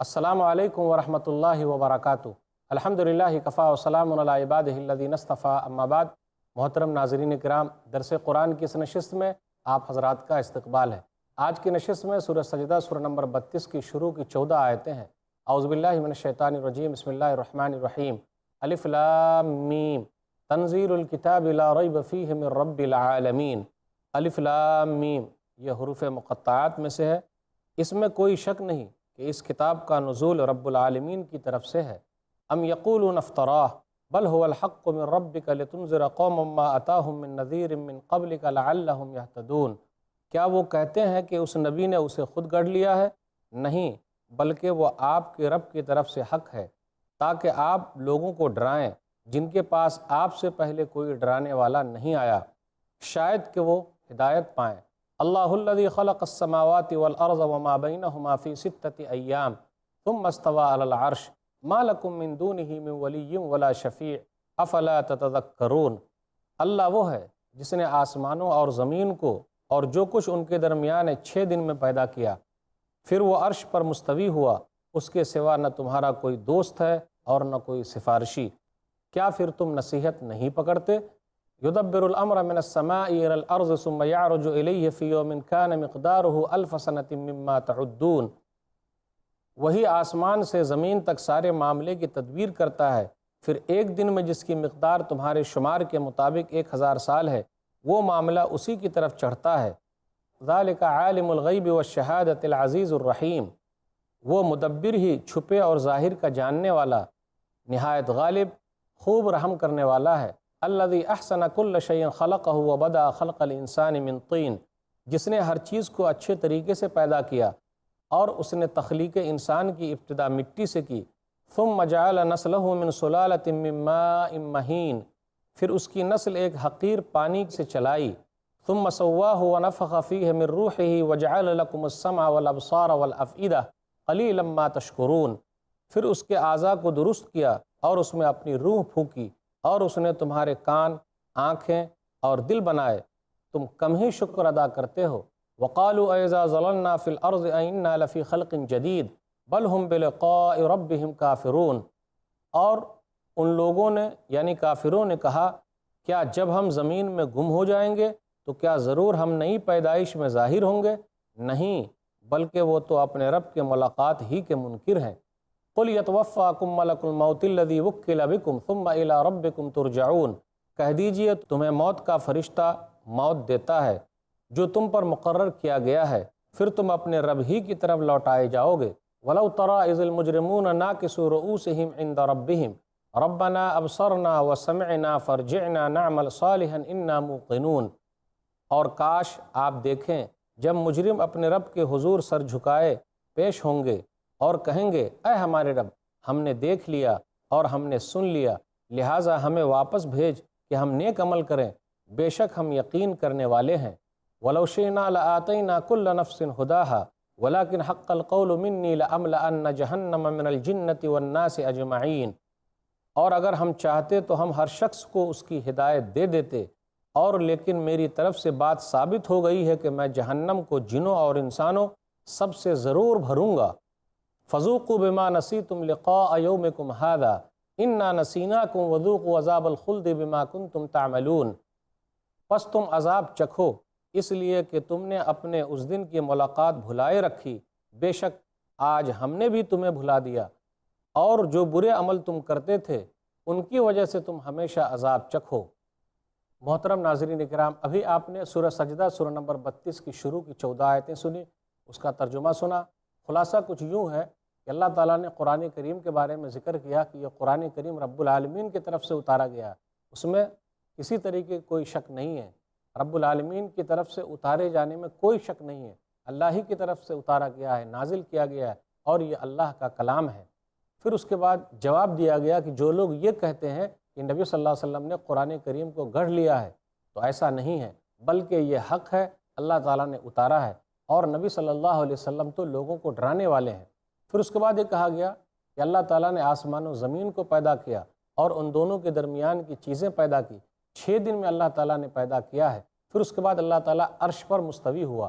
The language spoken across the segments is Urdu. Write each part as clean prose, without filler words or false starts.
السلام علیکم ورحمۃ اللہ وبرکاتہ۔ الحمدللہ کفا وسلام علی عبادہ الذین اصطفیٰ، اما بعد۔ محترم ناظرین کرام، درس قرآن کی اس نشست میں آپ حضرات کا استقبال ہے۔ آج کی نشست میں سورہ سجدہ سورہ نمبر 32 کی شروع کی 14 آیتیں ہیں۔ اعوذ باللہ من الشیطان الرجیم، بسم اللہ الرحمن الرحیم۔ الف لام میم، تنزیل الکتاب لا ریب فیہ من رب العالمین۔ الف لام میم یہ حروف مقطعات میں سے ہے۔ اس میں کوئی شک نہیں کہ اس کتاب کا نزول رب العالمین کی طرف سے ہے۔ ام یقولون افتراہ بل هو الحق من ربک لتنذر قوما ما اتاہم من نذیر من قبلک لعلہم یہتدون۔ کیا وہ کہتے ہیں کہ اس نبی نے اسے خود گڑھ لیا ہے؟ نہیں، بلکہ وہ آپ کے رب کی طرف سے حق ہے تاکہ آپ لوگوں کو ڈرائیں جن کے پاس آپ سے پہلے کوئی ڈرانے والا نہیں آیا، شاید کہ وہ ہدایت پائیں۔ اللہ الذی خلق السماوات والارض وما بینہما فی 6 ایام ثم استوى علی العرش ما لکم من دونہ من ولی ولا شفیع افلا تتذکرون۔ اللہ وہ ہے جس نے آسمانوں اور زمین کو اور جو کچھ ان کے درمیان 6 دن میں پیدا کیا، پھر وہ عرش پر مستوی ہوا، اس کے سوا نہ تمہارا کوئی دوست ہے اور نہ کوئی سفارشی، کیا پھر تم نصیحت نہیں پکڑتے؟ یدبر الامر من السماء الى الارض ثم يعرج الیہ فی یوم کان مقدارہ 1000 سنۃ مما تعدون۔ وہی آسمان سے زمین تک سارے معاملے کی تدبیر کرتا ہے، پھر ایک دن میں جس کی مقدار تمہارے شمار کے مطابق 1000 سال ہے، وہ معاملہ اسی کی طرف چڑھتا ہے۔ ذالک عالم الغیب والشہادۃ العزیز الرحیم، وہ مدبر ہی چھپے اور ظاہر کا جاننے والا، نہایت غالب، خوب رحم کرنے والا ہے۔ الذی احسن کل شیء خلقہ وبدأ خلق الانسان من طین، جس نے ہر چیز کو اچھے طریقے سے پیدا کیا اور اس نے تخلیق انسان کی ابتدا مٹی سے کی۔ ثم جعل نسلہ من سلالۃ من ماء مہین، پھر اس کی نسل ایک حقیر پانی سے چلائی۔ ثم سواہ ونفخ فیہ من روحہ وجعل لکم السمع والابصار والافئدہ قلیلا ما تشکرون، پھر اس کے اعضاء کو درست کیا اور اس میں اپنی روح پھونکی اور اس نے تمہارے کان، آنکھیں اور دل بنائے، تم کم ہی شکر ادا کرتے ہو۔ وقالوا اذا ضللنا فی الارض ائنا لفی خلق جدید بل ہم بلقاء ربہم کافرون، اور ان لوگوں نے یعنی کافروں نے کہا، کیا جب ہم زمین میں گم ہو جائیں گے تو کیا ضرور ہم نئی پیدائش میں ظاہر ہوں گے؟ نہیں، بلکہ وہ تو اپنے رب کے ملاقات ہی کے منکر ہیں۔ قل یتوفاکم ملک الموت الذی وکل بکم ثم الی ربکم ترجعون، کہہ دیجئے تمہیں موت کا فرشتہ موت دیتا ہے جو تم پر مقرر کیا گیا ہے، پھر تم اپنے رب ہی کی طرف لوٹائے جاؤ گے۔ وَلَوْ تَرَىٰ إِذِ الْمُجْرِمُونَ نَاكِسُو رُؤُوسِهِمْ عِنْدَ رَبِّهِمْ رَبَّنَا أَبْصَرْنَا وَسَمِعْنَا فَارْجِعْنَا نَعْمَلْ صَالِحًا إِنَّا مُوقِنُونَ، اور کاش آپ دیکھیں جب مجرم اپنے رب کے حضور سر جھکائے پیش ہوں گے اور کہیں گے، اے ہمارے رب، ہم نے دیکھ لیا اور ہم نے سن لیا، لہٰذا ہمیں واپس بھیج کہ ہم نیک عمل کریں، بے شک ہم یقین کرنے والے ہیں۔ وَلَوْ شِئْنَا لَآتَيْنَا كُلَّ نَفْسٍ هُدَاهَا وَلَكِنْ حَقَّ الْقَوْلُ مِنِّي لَأَمْلَأَنَّ جَهَنَّمَ مِنَ الْجِنَّةِ وَالنَّاسِ أَجْمَعِينَ، اور اگر ہم چاہتے تو ہم ہر شخص کو اس کی ہدایت دے دیتے، اور لیکن میری طرف سے بات ثابت ہو گئی ہے کہ میں جہنم کو جنوں اور انسانوں سب سے ضرور بھروں گا۔ فذوقوا بما نسیتم لقاء یومکم ھذا انا نسیناکم وذوقوا عذاب الخلد بما کنتم تعملون، پس تم عذاب چکھو اس لیے کہ تم نے اپنے اس دن کی ملاقات بھلائے رکھی، بے شک آج ہم نے بھی تمہیں بھلا دیا، اور جو برے عمل تم کرتے تھے ان کی وجہ سے تم ہمیشہ عذاب چکھو۔ محترم ناظرین کرام، ابھی آپ نے سورہ سجدہ سورہ نمبر 32 کی شروع کی 14 آیتیں سنی، اس کا ترجمہ سنا۔ خلاصہ کچھ یوں ہے کہ اللہ تعالیٰ نے قرآن کریم کے بارے میں ذکر کیا کہ یہ قرآن کریم رب العالمین کی طرف سے اتارا گیا ہے، اس میں کسی طریقے کوئی شک نہیں ہے، رب العالمین کی طرف سے اتارے جانے میں کوئی شک نہیں ہے، اللہ ہی کی طرف سے اتارا گیا ہے، نازل کیا گیا ہے، اور یہ اللہ کا کلام ہے۔ پھر اس کے بعد جواب دیا گیا کہ جو لوگ یہ کہتے ہیں کہ نبی صلی اللہ علیہ وسلم نے قرآن کریم کو گڑھ لیا ہے، تو ایسا نہیں ہے، بلکہ یہ حق ہے، اللہ تعالیٰ نے اتارا ہے، اور نبی صلی اللہ علیہ وسلم تو لوگوں کو ڈرانے والے ہیں۔ پھر اس کے بعد یہ کہا گیا کہ اللہ تعالیٰ نے آسمان و زمین کو پیدا کیا اور ان دونوں کے درمیان کی چیزیں پیدا کی، 6 دن میں اللہ تعالیٰ نے پیدا کیا ہے۔ پھر اس کے بعد اللہ تعالیٰ عرش پر مستوی ہوا۔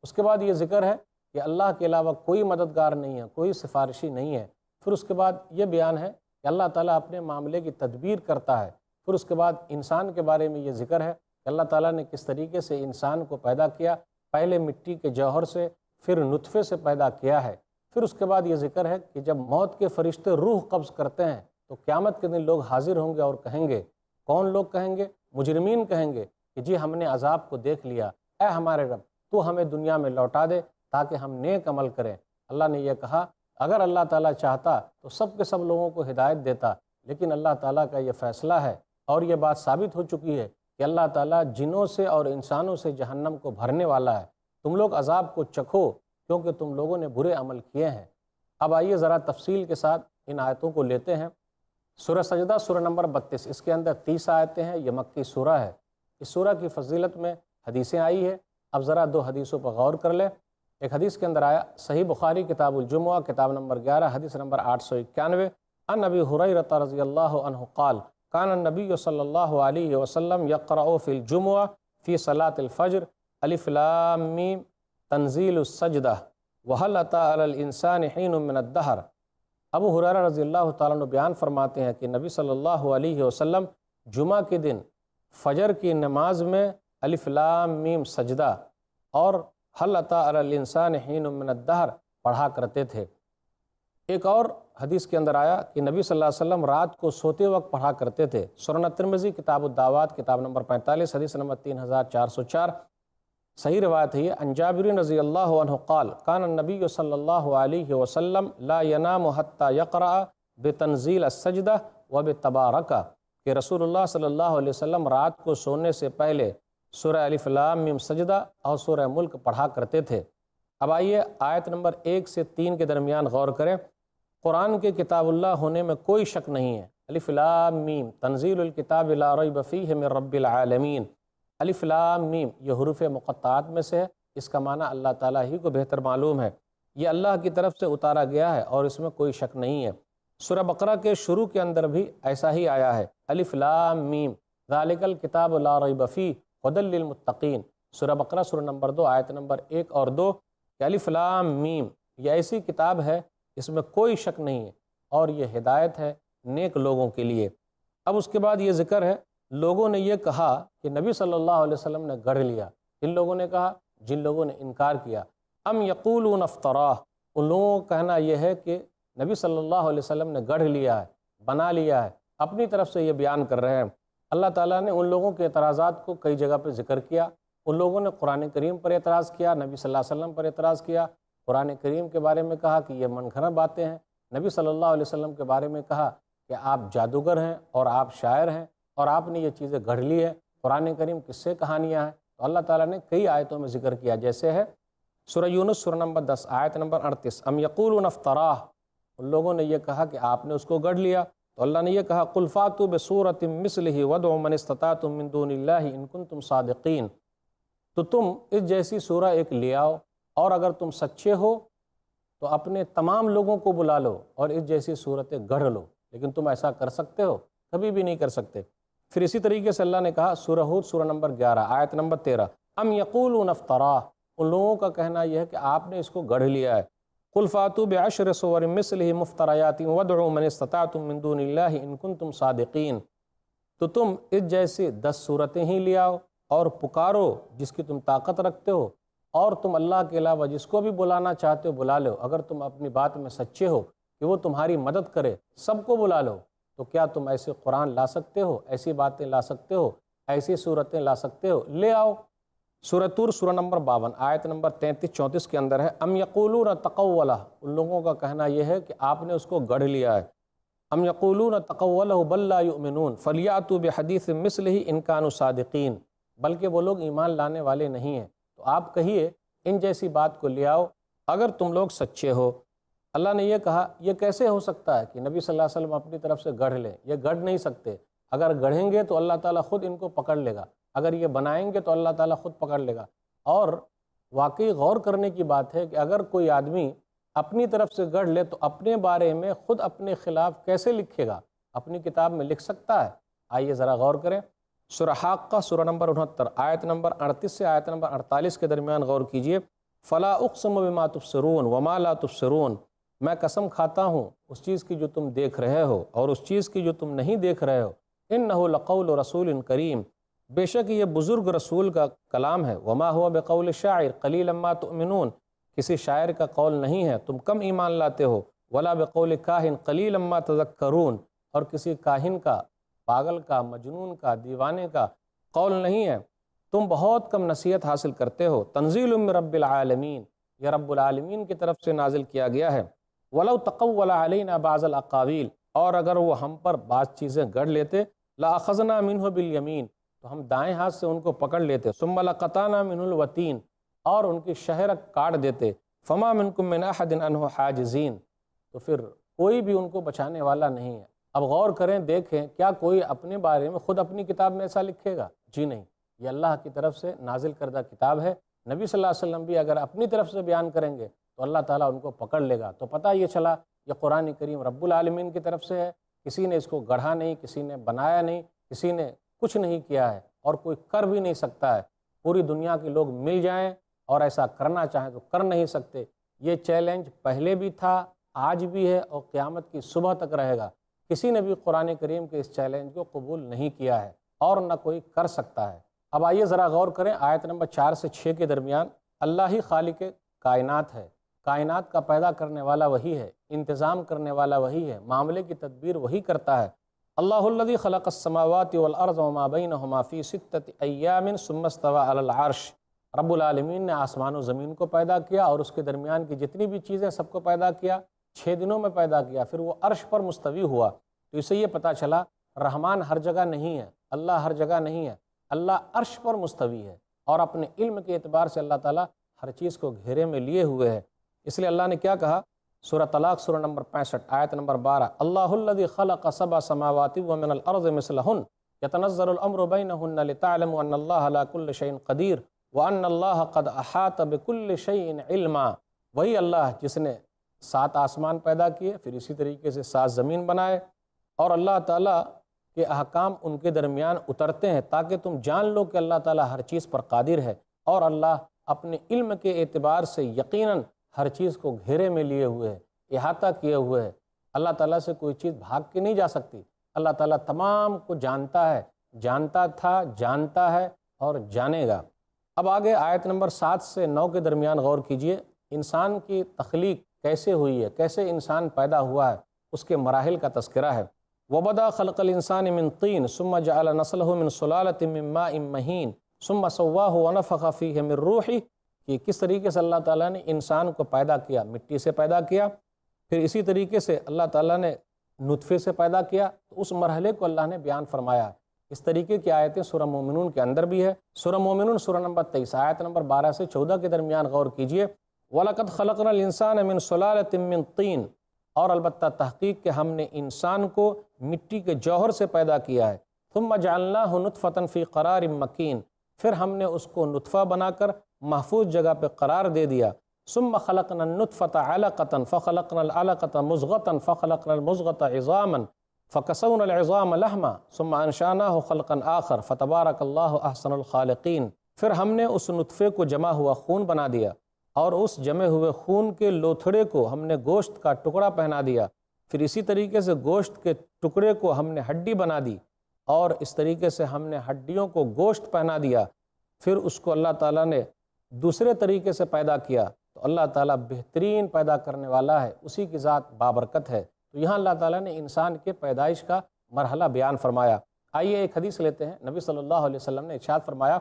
اس کے بعد یہ ذکر ہے کہ اللہ کے علاوہ کوئی مددگار نہیں ہے، کوئی سفارشی نہیں ہے۔ پھر اس کے بعد یہ بیان ہے کہ اللہ تعالیٰ اپنے معاملے کی تدبیر کرتا ہے۔ پھر اس کے بعد انسان کے بارے میں یہ ذکر ہے کہ اللہ تعالیٰ نے کس طریقے سے انسان کو پیدا کیا، پہلے مٹی کے جوہر سے، پھر نطفے سے پیدا کیا ہے۔ پھر اس کے بعد یہ ذکر ہے کہ جب موت کے فرشتے روح قبض کرتے ہیں تو قیامت کے دن لوگ حاضر ہوں گے اور کہیں گے، کون لوگ کہیں گے؟ مجرمین کہیں گے کہ جی ہم نے عذاب کو دیکھ لیا، اے ہمارے رب تو ہمیں دنیا میں لوٹا دے تاکہ ہم نیک عمل کریں۔ اللہ نے یہ کہا اگر اللہ تعالیٰ چاہتا تو سب کے سب لوگوں کو ہدایت دیتا، لیکن اللہ تعالیٰ کا یہ فیصلہ ہے اور یہ بات ثابت ہو چکی ہے کہ اللہ تعالیٰ جنوں سے اور انسانوں سے جہنم کو بھرنے والا ہے۔ تم لوگ عذاب کو چکھو کیونکہ تم لوگوں نے برے عمل کیے ہیں۔ اب آئیے ذرا تفصیل کے ساتھ ان آیتوں کو لیتے ہیں۔ سورہ سجدہ سورہ نمبر 32، اس کے اندر 30 آیتیں ہیں، یہ مکی سورہ ہے۔ اس سورہ کی فضیلت میں حدیثیں آئی ہے۔ اب ذرا دو حدیثوں پر غور کر لیں۔ ایک حدیث کے اندر آیا، صحیح بخاری کتاب الجمعہ کتاب نمبر 11 حدیث نمبر 891، عن ابی ہریرہ رضی اللہ عنہ قال کان النبی صلی اللہ علیہ وسلم یقرأ فی الجمعہ فی صلاۃ الفجر الف لام میم تنزیل السجدہ وہل اتی علی الانسان حین من الدہر۔ ابو ہریرہ رضی اللہ تعالیٰ عنہ بیان فرماتے ہیں کہ نبی صلی اللہ علیہ وسلم جمعہ کے دن فجر کی نماز میں الف لام میم سجدہ اور حل اتی علی الانسان حین من الدہر پڑھا کرتے تھے۔ ایک اور حدیث کے اندر آیا کہ نبی صلی اللہ علیہ وسلم رات کو سوتے وقت پڑھا کرتے تھے۔ سنن ترمذی کتاب الدعوات کتاب نمبر 45 حدیث نمبر 3404، صحیح روایت ہے یہ، عن جابر رضی اللہ عنہ قال کان النبی صلی اللہ علیہ وسلم لا ینام حتی یقرأ بتنزیل السجدہ وبتبارکہ، کہ رسول اللہ صلی اللہ علیہ وسلم رات کو سونے سے پہلے سورہ الف لام میم سجدہ اور سورہ ملک پڑھا کرتے تھے۔ اب آئیے آیت نمبر 1 سے 3 کے درمیان غور کریں۔ قرآن کے کتاب اللہ ہونے میں کوئی شک نہیں ہے۔ الف لام میم تنزیل الکتاب لا ریب فیہ من رب العالمین۔ الف لام میم یہ حروف مقطعات میں سے ہے، اس کا معنی اللہ تعالیٰ ہی کو بہتر معلوم ہے۔ یہ اللہ کی طرف سے اتارا گیا ہے اور اس میں کوئی شک نہیں ہے۔ سورہ بقرہ کے شروع کے اندر بھی ایسا ہی آیا ہے، الف لام میم ذالک الکتاب لا ریب فیہ ھدی للمتقین۔ سورہ بقرہ سورہ نمبر 2 آیت نمبر 1 اور 2 کہ الف لام میم یہ ایسی کتاب ہے اس میں کوئی شک نہیں ہے اور یہ ہدایت ہے نیک لوگوں کے لیے۔ اب اس کے بعد یہ ذکر ہے، لوگوں نے یہ کہا کہ نبی صلی اللہ علیہ وسلم نے گڑھ لیا۔ ان لوگوں نے کہا جن لوگوں نے انکار کیا، ام یقولون افطراہ، ان لوگوں کا کہنا یہ ہے کہ نبی صلی اللہ علیہ وسلم نے گڑھ لیا ہے، بنا لیا ہے، اپنی طرف سے یہ بیان کر رہے ہیں۔ اللہ تعالیٰ نے ان لوگوں کے اعتراضات کو کئی جگہ پہ ذکر کیا۔ ان لوگوں نے قرآن کریم پر اعتراض کیا، نبی صلی اللہ علیہ وسلم پر اعتراض کیا، قرآن کریم کے بارے میں کہا کہ یہ من گھڑت باتیں ہیں، نبی صلی اللہ علیہ وسلم کے بارے میں کہا کہ آپ جادوگر ہیں اور آپ شاعر ہیں اور آپ نے یہ چیزیں گھڑ لی ہے، قرآن کریم کس سے کہانیاں ہیں۔ تو اللہ تعالیٰ نے کئی آیتوں میں ذکر کیا، جیسے ہے سورہ یونس سورہ نمبر 10 آیت نمبر 38، ام یقولون افطراہ، ان لوگوں نے یہ کہا کہ آپ نے اس کو گڑھ لیا۔ تو اللہ نے یہ کہا قل فاتوا بسورۃ مثلہ وادعوا من استطعتم من دون اللہ ان کنتم صادقین، تو تم اس جیسی سورہ ایک لے آؤ اور اگر تم سچے ہو تو اپنے تمام لوگوں کو بلا لو اور اس جیسی صورتیں گڑھ لو، لیکن تم ایسا کر سکتے ہو؟ کبھی بھی نہیں کر سکتے۔ پھر اسی طریقے سے اللہ نے کہا سورہ ہود سورہ نمبر 11 آیت نمبر 13، ام یقولون افطراہ، ان لوگوں کا کہنا یہ ہے کہ آپ نے اس کو گڑھ لیا ہے۔ قل فاتوا بعشر صور مثلہ مفتریات وادعوا من استطعتم من دون اللہ ان کنتم صادقین، تو تم اس جیسی 10 صورتیں ہی لے آؤ اور پکارو جس کی تم طاقت رکھتے ہو، اور تم اللہ کے علاوہ جس کو بھی بلانا چاہتے ہو بلا لو، اگر تم اپنی بات میں سچے ہو کہ وہ تمہاری مدد کرے، سب کو بلا لو۔ تو کیا تم ایسے قرآن لا سکتے ہو، ایسی باتیں لا سکتے ہو، ایسی صورتیں لا سکتے ہو؟ لے آؤ۔ سورہ طور سورہ نمبر 52 آیت نمبر 33-34 کے اندر ہے، ام یقولون تقولہ، ان لوگوں کا کہنا یہ ہے کہ آپ نے اس کو گڑھ لیا ہے۔ ام یقولون تقولہ بل لا یؤمنون فلیأتوا بحدیث مثلہ ان کانوا صادقین، بلکہ وہ لوگ ایمان لانے والے نہیں ہیں، تو آپ کہیے ان جیسی بات کو لے آؤ اگر تم لوگ سچے ہو۔ اللہ نے یہ کہا یہ کیسے ہو سکتا ہے کہ نبی صلی اللہ علیہ وسلم اپنی طرف سے گڑھ لیں؟ یہ گڑھ نہیں سکتے، اگر گڑھیں گے تو اللہ تعالیٰ خود ان کو پکڑ لے گا، اگر یہ بنائیں گے تو اللہ تعالیٰ خود پکڑ لے گا۔ اور واقعی غور کرنے کی بات ہے کہ اگر کوئی آدمی اپنی طرف سے گڑھ لے تو اپنے بارے میں خود اپنے خلاف کیسے لکھے گا؟ اپنی کتاب میں لکھ سکتا ہے؟ آئیے ذرا غور کریں۔ سورہ حاقہ سورہ نمبر 69 آیت نمبر 38 سے آیت نمبر 48 کے درمیان غور کیجئے، فلا اقسم بما تبصرون وما لا تبصرون، میں قسم کھاتا ہوں اس چیز کی جو تم دیکھ رہے ہو اور اس چیز کی جو تم نہیں دیکھ رہے ہو، انہ لقول رسول کریم، بے شک یہ بزرگ رسول کا کلام ہے، وما هو بقول شاعر قلیلا ما تؤمنون، کسی شاعر کا قول نہیں ہے تم کم ایمان لاتے ہو، ولا بقول کاہن قلیلا ما تذکرون، اور کسی کاہن کا، پاگل کا، مجنون کا، دیوانے کا قول نہیں ہے تم بہت کم نصیحت حاصل کرتے ہو۔ تنزیل من رب العالمین، یہ رب العالمین کی طرف سے نازل کیا گیا ہے۔ وَلَوْ تَقَوَّلَ عَلَيْنَا بَعْضَ الْأَقَاوِيلِ، اور اگر وہ ہم پر بعض چیزیں گڑھ لیتے، لَأَخَذْنَا مِنْهُ بِالْيَمِينِ، تو ہم دائیں ہاتھ سے ان کو پکڑ لیتے، ثُمَّ لَقَطَعْنَا مِنْهُ الْوَتِينَ، اور ان کی شہرک کاٹ دیتے، فَمَا مِنْكُم مِّنْ أَحَدٍ عَنْهُ حَاجِزِينَ، تو پھر کوئی بھی ان کو بچانے والا نہیں ہے۔ اب غور کریں، دیکھیں، کیا کوئی اپنے بارے میں خود اپنی کتاب میں ایسا لکھے گا؟ جی نہیں، یہ اللہ کی طرف سے نازل کردہ کتاب ہے۔ نبی صلی اللہ علیہ وسلم بھی اگر اپنی طرف سے بیان کریں گے تو اللہ تعالیٰ ان کو پکڑ لے گا۔ تو پتہ یہ چلا یہ قرآن کریم رب العالمین کی طرف سے ہے، کسی نے اس کو گڑھا نہیں، کسی نے بنایا نہیں، کسی نے کچھ نہیں کیا ہے، اور کوئی کر بھی نہیں سکتا ہے۔ پوری دنیا کے لوگ مل جائیں اور ایسا کرنا چاہیں تو کر نہیں سکتے۔ یہ چیلنج پہلے بھی تھا، آج بھی ہے، اور قیامت کی صبح تک رہے گا۔ کسی نے بھی قرآن کریم کے اس چیلنج کو قبول نہیں کیا ہے، اور نہ کوئی کر سکتا ہے۔ اب آئیے ذرا غور کریں، آیت نمبر 4 سے 6 کے درمیان، اللہ ہی خالق کائنات ہے، کائنات کا پیدا کرنے والا وہی ہے، انتظام کرنے والا وہی ہے، معاملے کی تدبیر وہی کرتا ہے۔ اللہ الذی خلق السماوات والارض وما بینہما فی 6 ایام ثم استوى علی العرش، رب العالمین نے آسمان و زمین کو پیدا کیا اور اس کے درمیان کی جتنی بھی چیزیں سب کو پیدا کیا، 6 دنوں میں پیدا کیا، پھر وہ عرش پر مستوی ہوا۔ تو اسے یہ پتہ چلا رحمان ہر جگہ نہیں ہے، اللہ ہر جگہ نہیں ہے، اللہ عرش پر مستوی ہے، اور اپنے علم کے اعتبار سے اللہ تعالیٰ ہر چیز کو گھیرے میں لیے ہوئے ہے۔ اس لیے اللہ نے کیا کہا؟ سورہ طلاق سورہ نمبر 65 آیت نمبر 12، اللہ الذی خلق 7 سماوات ومن الارض مثلہن یتنزل الامر بینہن لتعلموا ان اللہ علی کل شیء قدیر وان اللہ قد احاط بکل شیء علما، وہی اللہ جس نے 7 آسمان پیدا کیے، پھر اسی طریقے سے 7 زمین بنائے، اور اللہ تعالیٰ کے احکام ان کے درمیان اترتے ہیں تاکہ تم جان لو کہ اللہ تعالیٰ ہر چیز پر قادر ہے، اور اللہ اپنے علم کے اعتبار سے یقیناً ہر چیز کو گھیرے میں لیے ہوئے ہے، احاطہ کیے ہوئے ہے۔ اللہ تعالیٰ سے کوئی چیز بھاگ کے نہیں جا سکتی۔ اللہ تعالیٰ تمام کو جانتا ہے، جانتا تھا، جانتا ہے اور جانے گا۔ اب آگے آیت نمبر 7 سے 9 کے درمیان غور کیجئے، انسان کی تخلیق کیسے ہوئی ہے، کیسے انسان پیدا ہوا ہے، اس کے مراحل کا تذکرہ ہے۔ وَبَدَأَ خَلْقَ الْإِنسَانِ مِنْ طِينٍ ثُمَّ جَعَلَ نَسْلَهُ مِنْ سُلَالَةٍ مِّن مَّاءٍ مَّهِينٍ ثُمَّ سَوَّاهُ وَنَفَخَ فِيهِ مِن رُّوحِهِ، کہ کس طریقے سے اللہ تعالیٰ نے انسان کو پیدا کیا، مٹی سے پیدا کیا، پھر اسی طریقے سے اللہ تعالیٰ نے نطفے سے پیدا کیا، تو اس مرحلے کو اللہ نے بیان فرمایا۔ اس طریقے کی آیتیں سورہ مومنون کے اندر بھی ہے۔ سورہ مومنون سورہ نمبر 23 آیت نمبر 12 سے 14 کے درمیان غور کیجئے، وَلَقَدْ خَلَقْنَا الْإِنسَانَ مِنْ سُلَالَةٍ مِّن طِينٍ، اور البتہ تحقیق کہ ہم نے انسان کو مٹی کے جوہر سے پیدا کیا ہے، ثُمَّ جَعَلْنَاهُ نُطْفَةً فِي قَرَارٍ مَّكِينٍ، پھر ہم نے اس کو نطفہ بنا کر محفوظ جگہ پہ قرار دے دیا، ثُمَّ خَلَقْنَا النُّطْفَةَ عَلَقَةً فَخَلَقْنَا الْعَلَقَةَ مُضْغَةً فَخَلَقْنَا الْمُضْغَةَ عِظَامًا فَكَسَوْنَا الْعِظَامَ لَحْمًا ثُمَّ أَنشَأْنَاهُ خَلْقًا آخَرَ فَتَبَارَكَ اللَّهُ أَحْسَنُ الْخَالِقِينَ، پھر ہم نے اس نطفے کو جمع ہوا خون بنا دیا، اور اس جمے ہوئے خون کے لوتھڑے کو ہم نے گوشت کا ٹکڑا پہنا دیا، پھر اسی طریقے سے گوشت کے ٹکڑے کو ہم نے ہڈی بنا دی، اور اس طریقے سے ہم نے ہڈیوں کو گوشت پہنا دیا، پھر اس کو اللہ تعالیٰ نے دوسرے طریقے سے پیدا کیا۔ تو اللہ تعالیٰ بہترین پیدا کرنے والا ہے، اسی کی ذات بابرکت ہے۔ تو یہاں اللہ تعالیٰ نے انسان کے پیدائش کا مرحلہ بیان فرمایا۔ آئیے ایک حدیث لیتے ہیں، نبی صلی اللہ علیہ وسلم نے ارشاد فرمایا،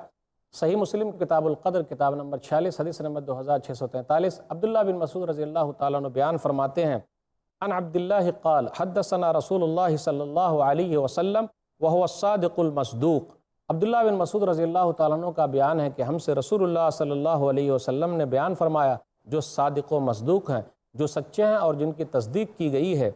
صحیح مسلم کتاب القدر کتاب نمبر 46 حدیث نمبر 2643، عبداللہ بن مسعود رضی اللہ تعالیٰ عنہ بیان فرماتے ہیں، عن عبداللہ قال حدثنا رسول اللہ صلی اللہ علیہ وسلم وهو الصادق المصدوق، عبداللہ بن مسعود رضی اللہ تعالیٰ عنہ کا بیان ہے کہ ہم سے رسول اللہ صلی اللہ علیہ وسلم نے بیان فرمایا، جو صادق و مصدوق ہیں، جو سچے ہیں اور جن کی تصدیق کی گئی ہے،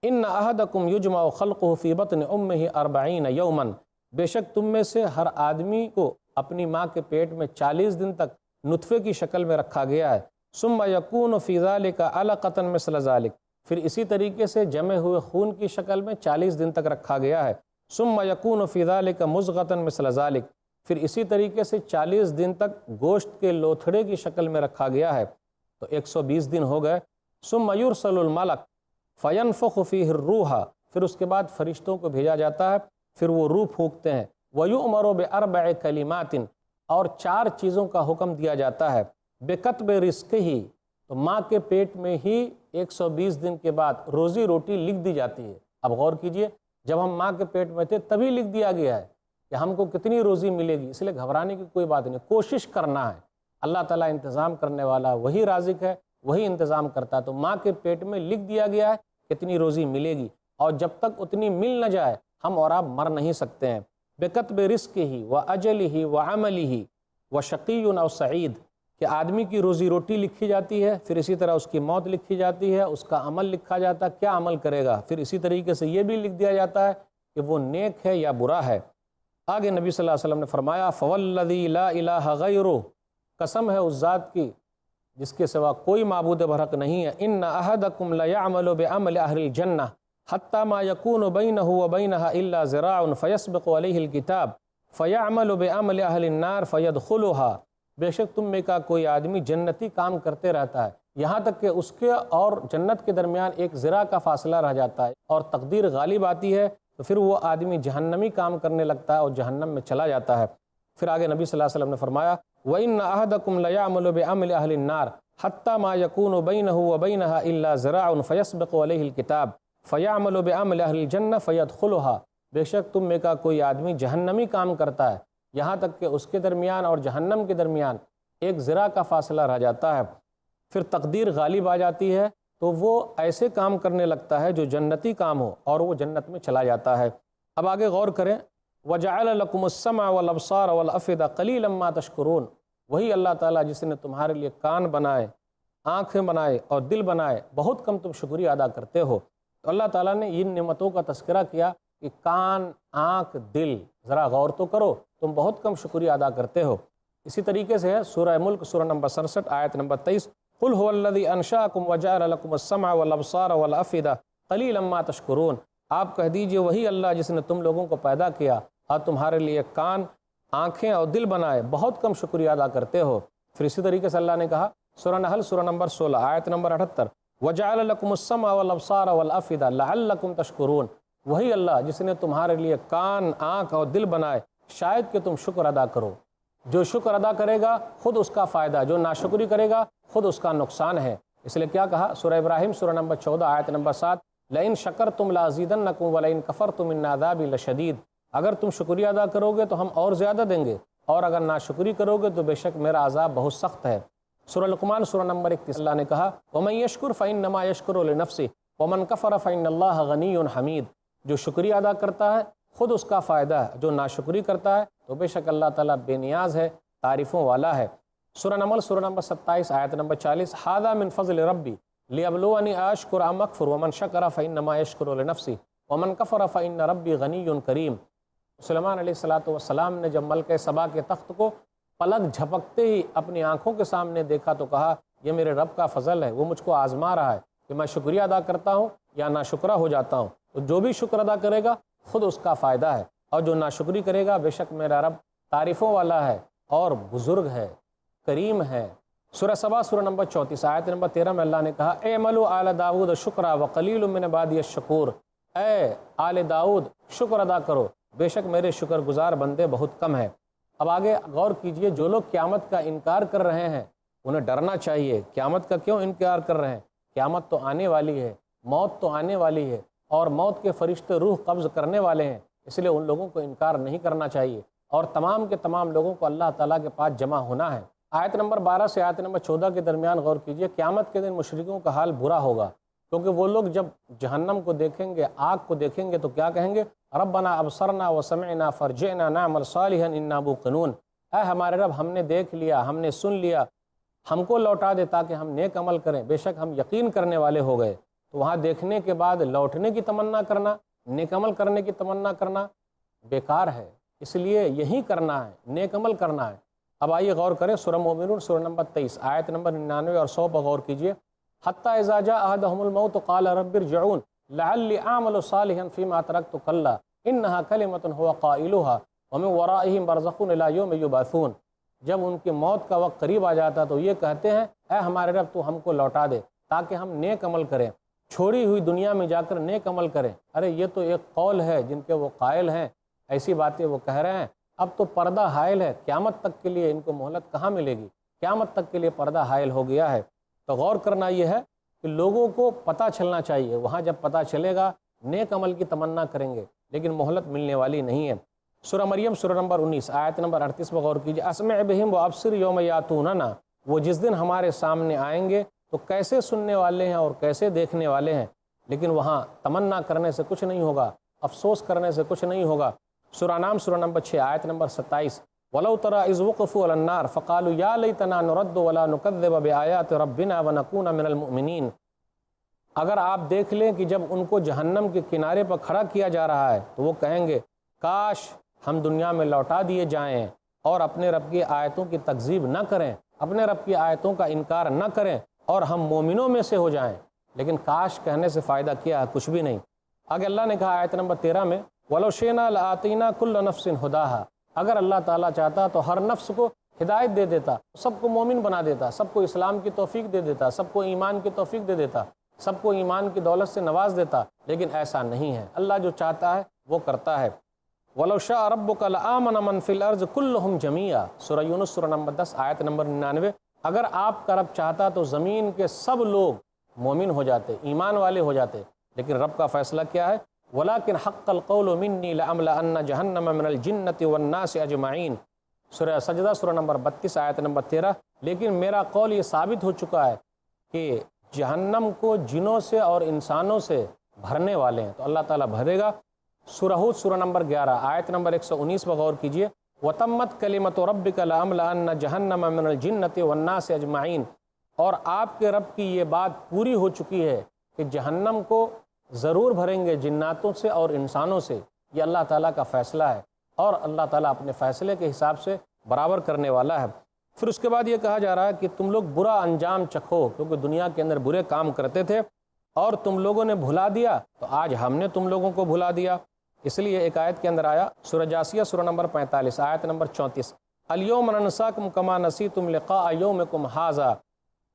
ان احدکم یجمع خلقہ فی بطن امہ 40 یوما، بے شک تم میں سے ہر آدمی کو اپنی ماں کے پیٹ میں 40 دن تک نطفے کی شکل میں رکھا گیا ہے، ثم یکون فی ذلک علقۃ مثل ذلک، پھر اسی طریقے سے جمے ہوئے خون کی شکل میں 40 دن تک رکھا گیا ہے، ثم یکون فی ذلک مضغۃ مثل ذلک، پھر اسی طریقے سے 40 دن تک گوشت کے لوتھڑے کی شکل میں رکھا گیا ہے، تو 120 دن ہو گئے۔ ثم یرسل الملک فینفخ فیہ الروح، پھر اس کے بعد فرشتوں کو بھیجا جاتا ہے، پھر وہ روح پھونکتے ہیں۔ ویؤمر باربع کلمات، اور 4 چیزوں کا حکم دیا جاتا ہے۔ بکتب رزقہ، تو ماں کے پیٹ میں ہی 120 دن کے بعد روزی روٹی لکھ دی جاتی ہے۔ اب غور کیجئے، جب ہم ماں کے پیٹ میں تھے تبھی لکھ دیا گیا ہے کہ ہم کو کتنی روزی ملے گی، اس لیے گھبرانے کی کوئی بات نہیں، کوشش کرنا ہے۔ اللہ تعالیٰ انتظام کرنے والا وہی رازق ہے، وہی انتظام کرتا ہے۔ تو ماں کے پیٹ میں لکھ دیا گیا ہے کتنی روزی ملے گی، اور جب تک اتنی مل نہ جائے ہم اور آپ مر نہیں سکتے ہیں۔ بکتب رزقہ واجلہ وعملہ وشقی او سعید، کہ آدمی کی روزی روٹی لکھی جاتی ہے، پھر اسی طرح اس کی موت لکھی جاتی ہے، اس کا عمل لکھا جاتا ہے، کیا عمل کرے گا، پھر اسی طریقے سے یہ بھی لکھ دیا جاتا ہے کہ وہ نیک ہے یا برا ہے۔ آگے نبی صلی اللہ علیہ وسلم نے فرمایا فوالذی لا الہ غیرہ، قسم ہے اس ذات کی جس کے سوا کوئی معبود برحق نہیں ہے، ان احدکم لیعمل بعمل اہل الجنہ حتی ما یکون بینہ وبینہا الا ذراع فیسبق علیہ الکتاب فیعمل بعمل اہل النار فیدخلہا، بے شک تم میں کا کوئی آدمی جنتی کام کرتے رہتا ہے یہاں تک کہ اس کے اور جنت کے درمیان ایک ذراع کا فاصلہ رہ جاتا ہے، اور تقدیر غالب آتی ہے تو پھر وہ آدمی جہنمی کام کرنے لگتا ہے اور جہنم میں چلا جاتا ہے۔ پھر آگے نبی صلی اللہ علیہ وسلم نے فرمایا وَإِنَّ أَحَدَكُمْ لَيَعْمَلُ بِعَمْلِ أَهْلِ النَّارِ حَتَّى مَا يَكُونُ بَيْنَهُ وَبَيْنَهَا إِلَّا ذِرَاعٌ فَيَسْبِقُ عَلَيْهِ الْكِتَابُ فَيَعْمَلُ بِعَمْلِ أَهْلِ الْجَنَّةِ فَيَدْخُلُهَا، بے شک تم میں کا کوئی آدمی جہنمی کام کرتا ہے یہاں تک کہ اس کے درمیان اور جہنم کے درمیان ایک ذراع کا فاصلہ رہ جاتا ہے، پھر تقدیر غالب آ جاتی ہے تو وہ ایسے کام کرنے لگتا ہے جو جنتی کام ہو اور وہ جنت میں چلا جاتا ہے۔ اب آگے غور کریں، وَجَعَلَ لَكُمُ السَّمْعَ وَالْأَبْصَارَ وَالْأَفْئِدَةَ قَلِيلًا مَا تَشْكُرُونَ، وہی اللہ تعالیٰ جس نے تمہارے لیے کان بنائے، آنکھیں بنائے اور دل بنائے، بہت کم تم شکریہ ادا کرتے ہو۔ تو اللہ تعالیٰ نے ان نعمتوں کا تذکرہ کیا کہ کان، آنکھ، دل، ذرا غور تو کرو، تم بہت کم شکریہ ادا کرتے ہو۔ اسی طریقے سے ہے سورہ ملک سورہ نمبر 67 آیت نمبر 23، قُلْ هُوَ الَّذِي أَنشَأَكُمْ وَجَعَلَ لَكُمُ السَّمْعَ وَالْأَبْصَارَ وَالْأَفْئِدَةَ قَلِيلًا مَا تَشْكُرُونَ، آپ کہہ دیجئے وہی اللہ جس نے تم لوگوں کو پیدا کیا اور تمہارے لیے کان، آنکھیں اور دل بنائے، بہت کم شکریہ ادا کرتے ہو۔ پھر اسی طریقے سے اللہ نے کہا سورہ نحل سورہ نمبر 16 آیت نمبر 78، وَجَعَلَ لَكُمُ السَّمْعَ وَالْأَبْصَارَ وَالْأَفْئِدَةَ لَعَلَّكُمْ تَشْكُرُونَ، وہی اللہ جس نے تمہارے لیے کان، آنکھ اور دل بنائے شاید کہ تم شکر ادا کرو۔ جو شکر ادا کرے گا خود اس کا فائدہ، جو ناشکری کرے گا خود اس کا نقصان ہے۔ اس لیے کیا کہا سورہ ابراہیم سورہ نمبر 14 آیت نمبر 7، لَإِن شَكَرْتُمْ لَأَزِيدَنَّكُمْ وَلَئِن كَفَرْتُمْ إِنَّ عَذَابِي لَشَدِيدٌ، اگر تم شکریہ ادا کرو گے تو ہم اور زیادہ دیں گے، اور اگر ناشکری کرو گے تو بے شک میرا عذاب بہت سخت ہے۔ سورہ لقمان سورہ نمبر 31 اللہ نے کہا وَمَن يَشْكُرْ فَإِنَّمَا يَشْكُرُ لِنَفْسِهِ وَمَن كَفَرَ فَإِنَّ اللَّهَ غَنِيٌّ حَمِيدٌ، جو شکریہ ادا کرتا ہے خود اس کا فائدہ ہے، جو ناشکری کرتا ہے تو بے شک اللہ تعالیٰ بے نیاز ہے، تعریفوں والا ہے۔ سورہ نمل سورہ نمبر 27 آیت نمبر 40، ھذا من فضل ربی لیبلونی اشکر ام اکفر ومن شکر فانما یشکر لنفسہ ومن کفر فان ربی غنی کریم۔ سلیمان علیہ السلام نے جب ملکہ سبا کے تخت کو پلک جھپکتے ہی اپنی آنکھوں کے سامنے دیکھا تو کہا یہ میرے رب کا فضل ہے، وہ مجھ کو آزما رہا ہے کہ میں شکریہ ادا کرتا ہوں یا ناشکرہ ہو جاتا ہوں۔ تو جو بھی شکر ادا کرے گا خود اس کا فائدہ ہے، اور جو ناشکری کرے گا بے شک میرا رب تعریفوں والا ہے اور بزرگ ہے، کریم ہے۔ سورہ سبا سورہ نمبر 34 آیت نمبر 13 میں اللہ نے کہا اعملوا آل داود شکرا وقلیل من عبادی الشکور، اے آل داؤد شکر ادا کرو، بے شک میرے شکر گزار بندے بہت کم ہیں۔ اب آگے غور کیجئے، جو لوگ قیامت کا انکار کر رہے ہیں انہیں ڈرنا چاہیے۔ قیامت کا کیوں انکار کر رہے ہیں؟ قیامت تو آنے والی ہے، موت تو آنے والی ہے، اور موت کے فرشتے روح قبض کرنے والے ہیں، اس لیے ان لوگوں کو انکار نہیں کرنا چاہیے، اور تمام کے تمام لوگوں کو اللہ تعالیٰ کے پاس جمع ہونا ہے۔ آیت نمبر 12 سے آیت نمبر 14 کے درمیان غور کیجئے، قیامت کے دن مشرکوں کا حال برا ہوگا، کیونکہ وہ لوگ جب جہنم کو دیکھیں گے، آگ کو دیکھیں گے تو کیا کہیں گے؟ ربنا ابصرنا وسمعنا فرجعنا نعمل صالحا انا موقنون، اے ہمارے رب ہم نے دیکھ لیا، ہم نے سن لیا، ہم کو لوٹا دے تاکہ ہم نیک عمل کریں، بے شک ہم یقین کرنے والے ہو گئے۔ تو وہاں دیکھنے کے بعد لوٹنے کی تمنا کرنا، نیک عمل کرنے کی تمنا کرنا بیکار ہے، اس لیے یہی کرنا ہے، نیک عمل کرنا ہے۔ اب آئیے غور کریں سورہ مومنون سورہ نمبر 23 آیت نمبر 99 اور 100 پر غور کیجئے، حتی اذا جاء احدهم الموت قال رب ارجعون لعلی اعمل صالحا فیما ترکت کلا انہا کلمۃ هو قائلها ومن ورائہم برزخ الی یوم یبعثون، جب ان کی موت کا وقت قریب آ جاتا تو یہ کہتے ہیں اے ہمارے رب تو ہم کو لوٹا دے تاکہ ہم نیک عمل کریں، چھوڑی ہوئی دنیا میں جا کر نیک عمل کریں۔ ارے یہ تو ایک قول ہے جن کے وہ قائل ہیں، ایسی باتیں وہ کہہ رہے ہیں، اب تو پردہ حائل ہے، قیامت تک کے لیے ان کو مہلت کہاں ملے گی، قیامت تک کے لیے پردہ حائل ہو گیا ہے۔ تو غور کرنا یہ ہے کہ لوگوں کو پتہ چلنا چاہیے، وہاں جب پتہ چلے گا نیک عمل کی تمنا کریں گے، لیکن مہلت ملنے والی نہیں ہے۔ سورہ مریم سورہ نمبر 19 آیت نمبر 38 پر غور کیجیے، اسمع بہم وابصر یوم یاتوننا، وہ جس دن ہمارے سامنے آئیں گے تو کیسے سننے والے ہیں اور کیسے دیکھنے والے ہیں، لیکن وہاں تمنا کرنے سے کچھ نہیں ہوگا، افسوس کرنے سے کچھ نہیں ہوگا۔ سورہ نام سورہ نمبر 6 آیت نمبر 27، وَلَوْ تَرَىٰ إِذْ وُقِفُوا عَلَى النَّارِ فَقَالُوا يَا لَيْتَنَا نُرَدُّ وَلَا نُكَذِّبَ بِآيَاتِ رَبِّنَا وَنَكُونَ مِنَ الْمُؤْمِنِينَ، اگر آپ دیکھ لیں کہ جب ان کو جہنم کے کنارے پر کھڑا کیا جا رہا ہے تو وہ کہیں گے کاش ہم دنیا میں لوٹا دیے جائیں اور اپنے رب کی آیتوں کی تکذیب نہ کریں، اپنے رب کی آیتوں کا انکار نہ کریں اور ہم مومنوں میں سے ہو جائیں، لیکن کاش کہنے سے فائدہ کیا ہے، کچھ بھی نہیں۔ آگے اللہ نے کہا آیت نمبر 13 میں وَلَوْ شِئْنَا لَآتَيْنَا كُلَّ نَفْسٍ هُدَاهَا، اگر اللہ تعالیٰ چاہتا تو ہر نفس کو ہدایت دے دیتا، سب کو مومن بنا دیتا، سب کو اسلام کی توفیق دے دیتا، سب کو ایمان کی توفیق دے دیتا، سب کو ایمان کی دولت سے نواز دیتا، لیکن ایسا نہیں ہے۔ اللہ جو چاہتا ہے وہ کرتا ہے۔ وَلَوْ شَاءَ رَبُّكَ لَآمَنَ مَنْ فِي الْأَرْضِ كُلُّهُمْ جَمِيعًا، سورہ یونس سورہ نمبر 10 آیت نمبر 99، اگر آپ کا رب چاہتا تو زمین کے سب لوگ مومن ہو جاتے، ایمان والے ہو جاتے، لیکن رب کا فیصلہ کیا ہے؟ وَلَكِنْ حَقَّ الْقَوْلُ مِنِّي لَأَمْلَأَنَّ جَهَنَّمَ مِنَ الْجِنَّةِ وَالنَّاسِ أَجْمَعِينَ، سورہ سجدہ سورہ نمبر 32 آیت نمبر 13، لیکن میرا قول یہ ثابت ہو چکا ہے کہ جہنم کو جنوں سے اور انسانوں سے بھرنے والے ہیں، تو اللہ تعالیٰ بھرے گا۔ سورہ ہود سورہ نمبر 11 آیت نمبر 119 پر غور کیجیے، وَتَمَّتْ كَلِمَةُ رَبِّكَ لَأَمْلَأَنَّ جَهَنَّمَ مِنَ الْجِنَّةِ وَالنَّاسِ أَجْمَعِينَ، اور آپ کے رب کی یہ بات پوری ہو چکی ہے کہ جہنم کو ضرور بھریں گے جناتوں سے اور انسانوں سے، یہ اللہ تعالیٰ کا فیصلہ ہے اور اللہ تعالیٰ اپنے فیصلے کے حساب سے برابر کرنے والا ہے۔ پھر اس کے بعد یہ کہا جا رہا ہے کہ تم لوگ برا انجام چکھو، کیونکہ دنیا کے اندر برے کام کرتے تھے اور تم لوگوں نے بھلا دیا، تو آج ہم نے تم لوگوں کو بھلا دیا۔ اس لیے ایک آیت کے اندر آیا سورہ جاسیہ سورہ نمبر 45 آیت نمبر 34، اليوم ننساکم کما نسیتم لقاء یومکم ھذا،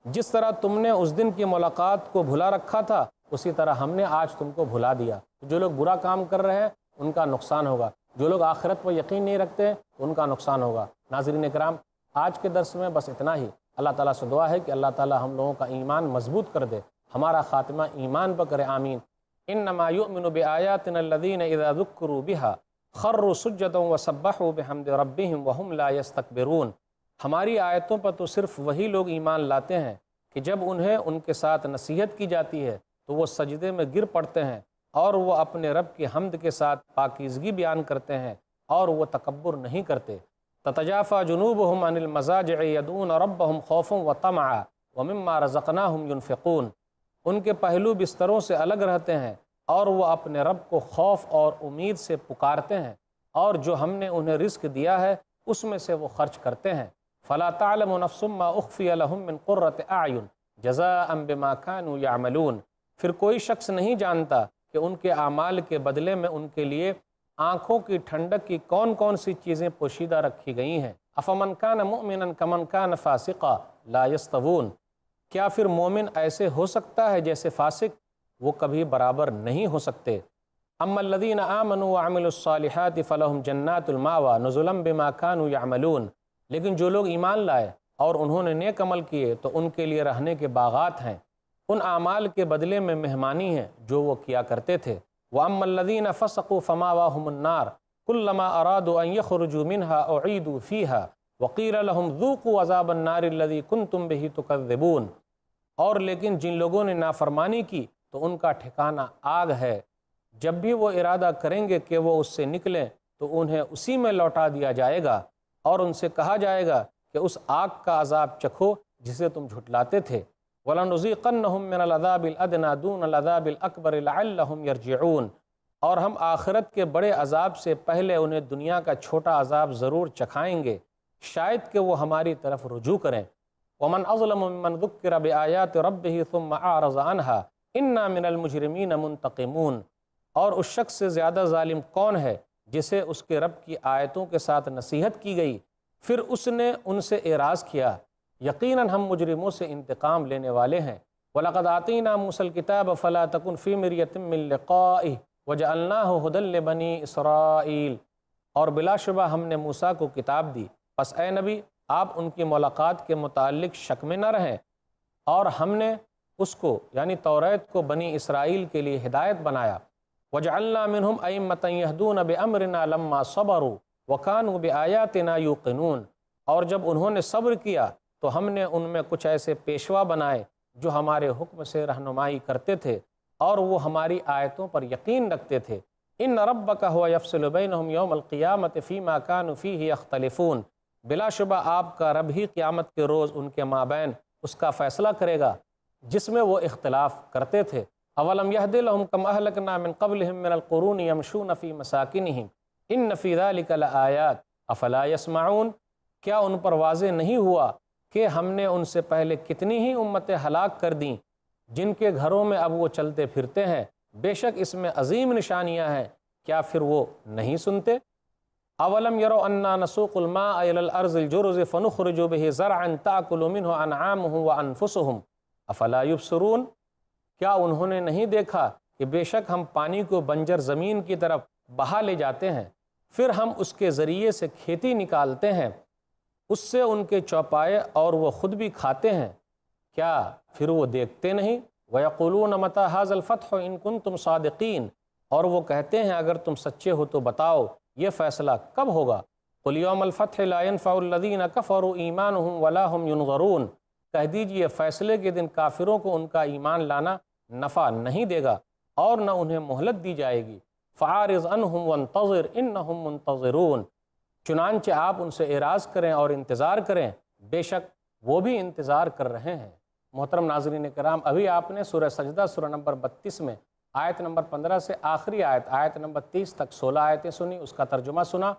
جس طرح تم نے اس دن کی ملاقات کو بھلا رکھا تھا اسی طرح ہم نے آج تم کو بھلا دیا۔ جو لوگ برا کام کر رہے ہیں ان کا نقصان ہوگا، جو لوگ آخرت پر یقین نہیں رکھتے ہیں ان کا نقصان ہوگا۔ ناظرین اکرام، آج کے درس میں بس اتنا ہی۔ اللہ تعالیٰ سے دعا ہے کہ اللہ تعالیٰ ہم لوگوں کا ایمان مضبوط کر دے، ہمارا خاتمہ ایمان پر کرے، آمین۔ انما یؤمن بآیاتنا الذین اذا ذکروا بها خروا سجدا وسبحوا بحمد ربهم وهم لا یستکبرون، ہماری آیتوں پر تو صرف وہی لوگ ایمان لاتے ہیں کہ جب انہیں ان کے ساتھ نصیحت کی جاتی ہے تو وہ سجدے میں گر پڑتے ہیں اور وہ اپنے رب کی حمد کے ساتھ پاکیزگی بیان کرتے ہیں اور وہ تکبر نہیں کرتے۔ تتجافى جنوبهم عن المضاجع يدعون ربهم خوفا وطمعا ومما رزقناهم ينفقون، ان کے پہلو بستروں سے الگ رہتے ہیں اور وہ اپنے رب کو خوف اور امید سے پکارتے ہیں، اور جو ہم نے انہیں رزق دیا ہے اس میں سے وہ خرچ کرتے ہیں۔ فلا تعلم نفس ما اخفی لهم من قرۃ اعین جزاء بما كانوا يعملون، پھر کوئی شخص نہیں جانتا کہ ان کے اعمال کے بدلے میں ان کے لیے آنکھوں کی ٹھنڈک کی کون کون سی چیزیں پوشیدہ رکھی گئی ہیں۔ افمن کان مؤمنا کمن کان فاسقا لا یستوون، کیا پھر مومن ایسے ہو سکتا ہے جیسے فاسق؟ وہ کبھی برابر نہیں ہو سکتے۔ اما الذین آمنوا وعملوا الصالحات فلہم جنات المأوى نزلا بما كانوا يعملون، لیکن جو لوگ ایمان لائے اور انہوں نے نیک عمل کیے تو ان کے لیے رہنے کے باغات ہیں، ان اعمال کے بدلے میں مہمانی ہے جو وہ کیا کرتے تھے۔ وَأَمَّا الَّذِينَ فَسَقُوا فَمَأْوَاهُمُ النَّارُ كُلَّمَا أَرَادُوا أَن يَخْرُجُوا مِنْهَا أُعِيدُوا فِيهَا وَقِيلَ لَهُمْ ذُوقُوا عَذَابَ النَّارِ الَّذِي كُنْتُمْ بِهِ تُكَذِّبُونَ، اور لیکن جن لوگوں نے نافرمانی کی تو ان کا ٹھکانہ آگ ہے، جب بھی وہ ارادہ کریں گے کہ وہ اس سے نکلیں تو انہیں اسی میں لوٹا دیا جائے گا اور ان سے کہا جائے گا کہ اس آگ کا عذاب چکھو جسے تم جھٹلاتے تھے۔ وَلَنُذِيقَنَّهُم مِّنَ الْعَذَابِ الْأَدْنَىٰ دُونَ الْعَذَابِ الْأَكْبَرِ لَعَلَّهُمْ يَرْجِعُونَ، اور ہم آخرت کے بڑے عذاب سے پہلے انہیں دنیا کا چھوٹا عذاب ضرور چکھائیں گے، شاید کہ وہ ہماری طرف رجوع کریں۔ وَمَنْ أَظْلَمُ مِمَّنْ ذُكِّرَ بِآيَاتِ رَبِّهِ ثُمَّ أَعْرَضَ عَنْهَا إِنَّا مِنَ الْمُجْرِمِينَ مُنْتَقِمُونَ، اور اس شخص سے زیادہ ظالم کون ہے جسے اس کے رب کی آیتوں کے ساتھ نصیحت کی گئی، پھر اس نے ان سے اعراض کیا، یقیناً ہم مجرموں سے انتقام لینے والے ہیں۔ وَلَقَدْ آتَيْنَا مُوسَى الْكِتَابَ فَلَا تَكُنْ فِي مِرْيَةٍ مِّن لِقَائِهِ وَجَعَلْنَاهُ هُدًى لِبَنِي إِسْرَائِيلَ، اور بلا شبہ ہم نے موسیٰ کو کتاب دی، پس اے نبی آپ ان کی ملاقات کے متعلق شک میں نہ رہیں، اور ہم نے اس کو یعنی توریت کو بنی اسرائیل کے لیے ہدایت بنایا۔ وَجَعَلْنَا مِنْهُمْ أَئِمَّةً يَهْدُونَ بِأَمْرِنَا لَمَّا صَبَرُوا وَكَانُوا بِآيَاتِنَا يُوقِنُونَ، اور جب انہوں نے صبر کیا تو ہم نے ان میں کچھ ایسے پیشوا بنائے جو ہمارے حکم سے رہنمائی کرتے تھے اور وہ ہماری آیتوں پر یقین رکھتے تھے۔ إِنَّ رَبَّكَ هُوَ يَفْصِلُ بَيْنَهُمْ يَوْمَ الْقِيَامَةِ فِي مَا كَانُوا فِيهِ يَخْتَلِفُونَ، بلا شبہ آپ کا رب ہی قیامت کے روز ان کے مابین اس کا فیصلہ کرے گا جس میں وہ اختلاف کرتے تھے۔ أَوَلَمْ يَهْدِ لَهُمْ كَمْ أَهْلَكْنَا مِنْ قَبْلِهِمْ مِنَ الْقُرُونِ يَمْشُونَ فِي مَسَاكِنِهِمْ إِنَّ فِي ذَلِكَ لَآيَاتٍ أَفَلَا يَسْمَعُونَ، کیا ان پر واضح نہیں ہوا کہ ہم نے ان سے پہلے کتنی ہی امتیں ہلاک کر دیں جن کے گھروں میں اب وہ چلتے پھرتے ہیں، بے شک اس میں عظیم نشانیاں ہیں، کیا پھر وہ نہیں سنتے؟ اولم یروا انا نسوق الماء الى الارض الجرز فنخرج به زرعا تاكل منه انعامهم وانفسهم افلا يبصرون، کیا انہوں نے نہیں دیکھا کہ بے شک ہم پانی کو بنجر زمین کی طرف بہا لے جاتے ہیں، پھر ہم اس کے ذریعے سے کھیتی نکالتے ہیں، اس سے ان کے چوپائے اور وہ خود بھی کھاتے ہیں، کیا پھر وہ دیکھتے نہیں؟ وَيَقُولُونَ مَتَى هَذَا الْفَتْحُ إِن كُنتُمْ صَادِقِينَ، اور وہ کہتے ہیں اگر تم سچے ہو تو بتاؤ یہ فیصلہ کب ہوگا؟ قُلْ يَوْمَ الْفَتْحِ لَا يَنْفَعُ الَّذِينَ كَفَرُوا إِيمَانُهُمْ وَلَا هُمْ يُنْظَرُونَ، کہہ دیجئے فیصلے کے دن کافروں کو ان کا ایمان لانا نفع نہیں دے گا اور نہ انہیں مہلت دی جائے گی۔ فَعَارِضْ عَنْهُمْ وَانْتَظِرْ إِنَّهُمْ مُنْتَظِرُونَ، چنانچہ آپ ان سے اعراض کریں اور انتظار کریں، بے شک وہ بھی انتظار کر رہے ہیں۔ محترم ناظرین کرام، ابھی آپ نے سورہ سجدہ سورہ نمبر 32 میں آیت نمبر 15 سے آخری آیت نمبر 30 تک 16 آیتیں سنی، اس کا ترجمہ سنا۔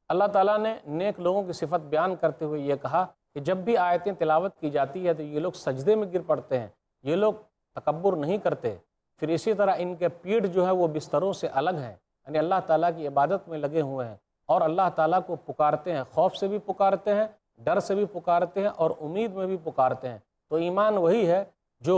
اللہ تعالیٰ نے نیک لوگوں کی صفت بیان کرتے ہوئے یہ کہا کہ جب بھی آیتیں تلاوت کی جاتی ہے تو یہ لوگ سجدے میں گر پڑتے ہیں، یہ لوگ تکبر نہیں کرتے، پھر اسی طرح ان کے پیٹھ جو ہے وہ بستروں سے الگ ہیں، یعنی اللہ تعالیٰ کی عبادت میں لگے ہوئے ہیں اور اللہ تعالیٰ کو پکارتے ہیں، خوف سے بھی پکارتے ہیں، ڈر سے بھی پکارتے ہیں اور امید میں بھی پکارتے ہیں۔ تو ایمان وہی ہے جو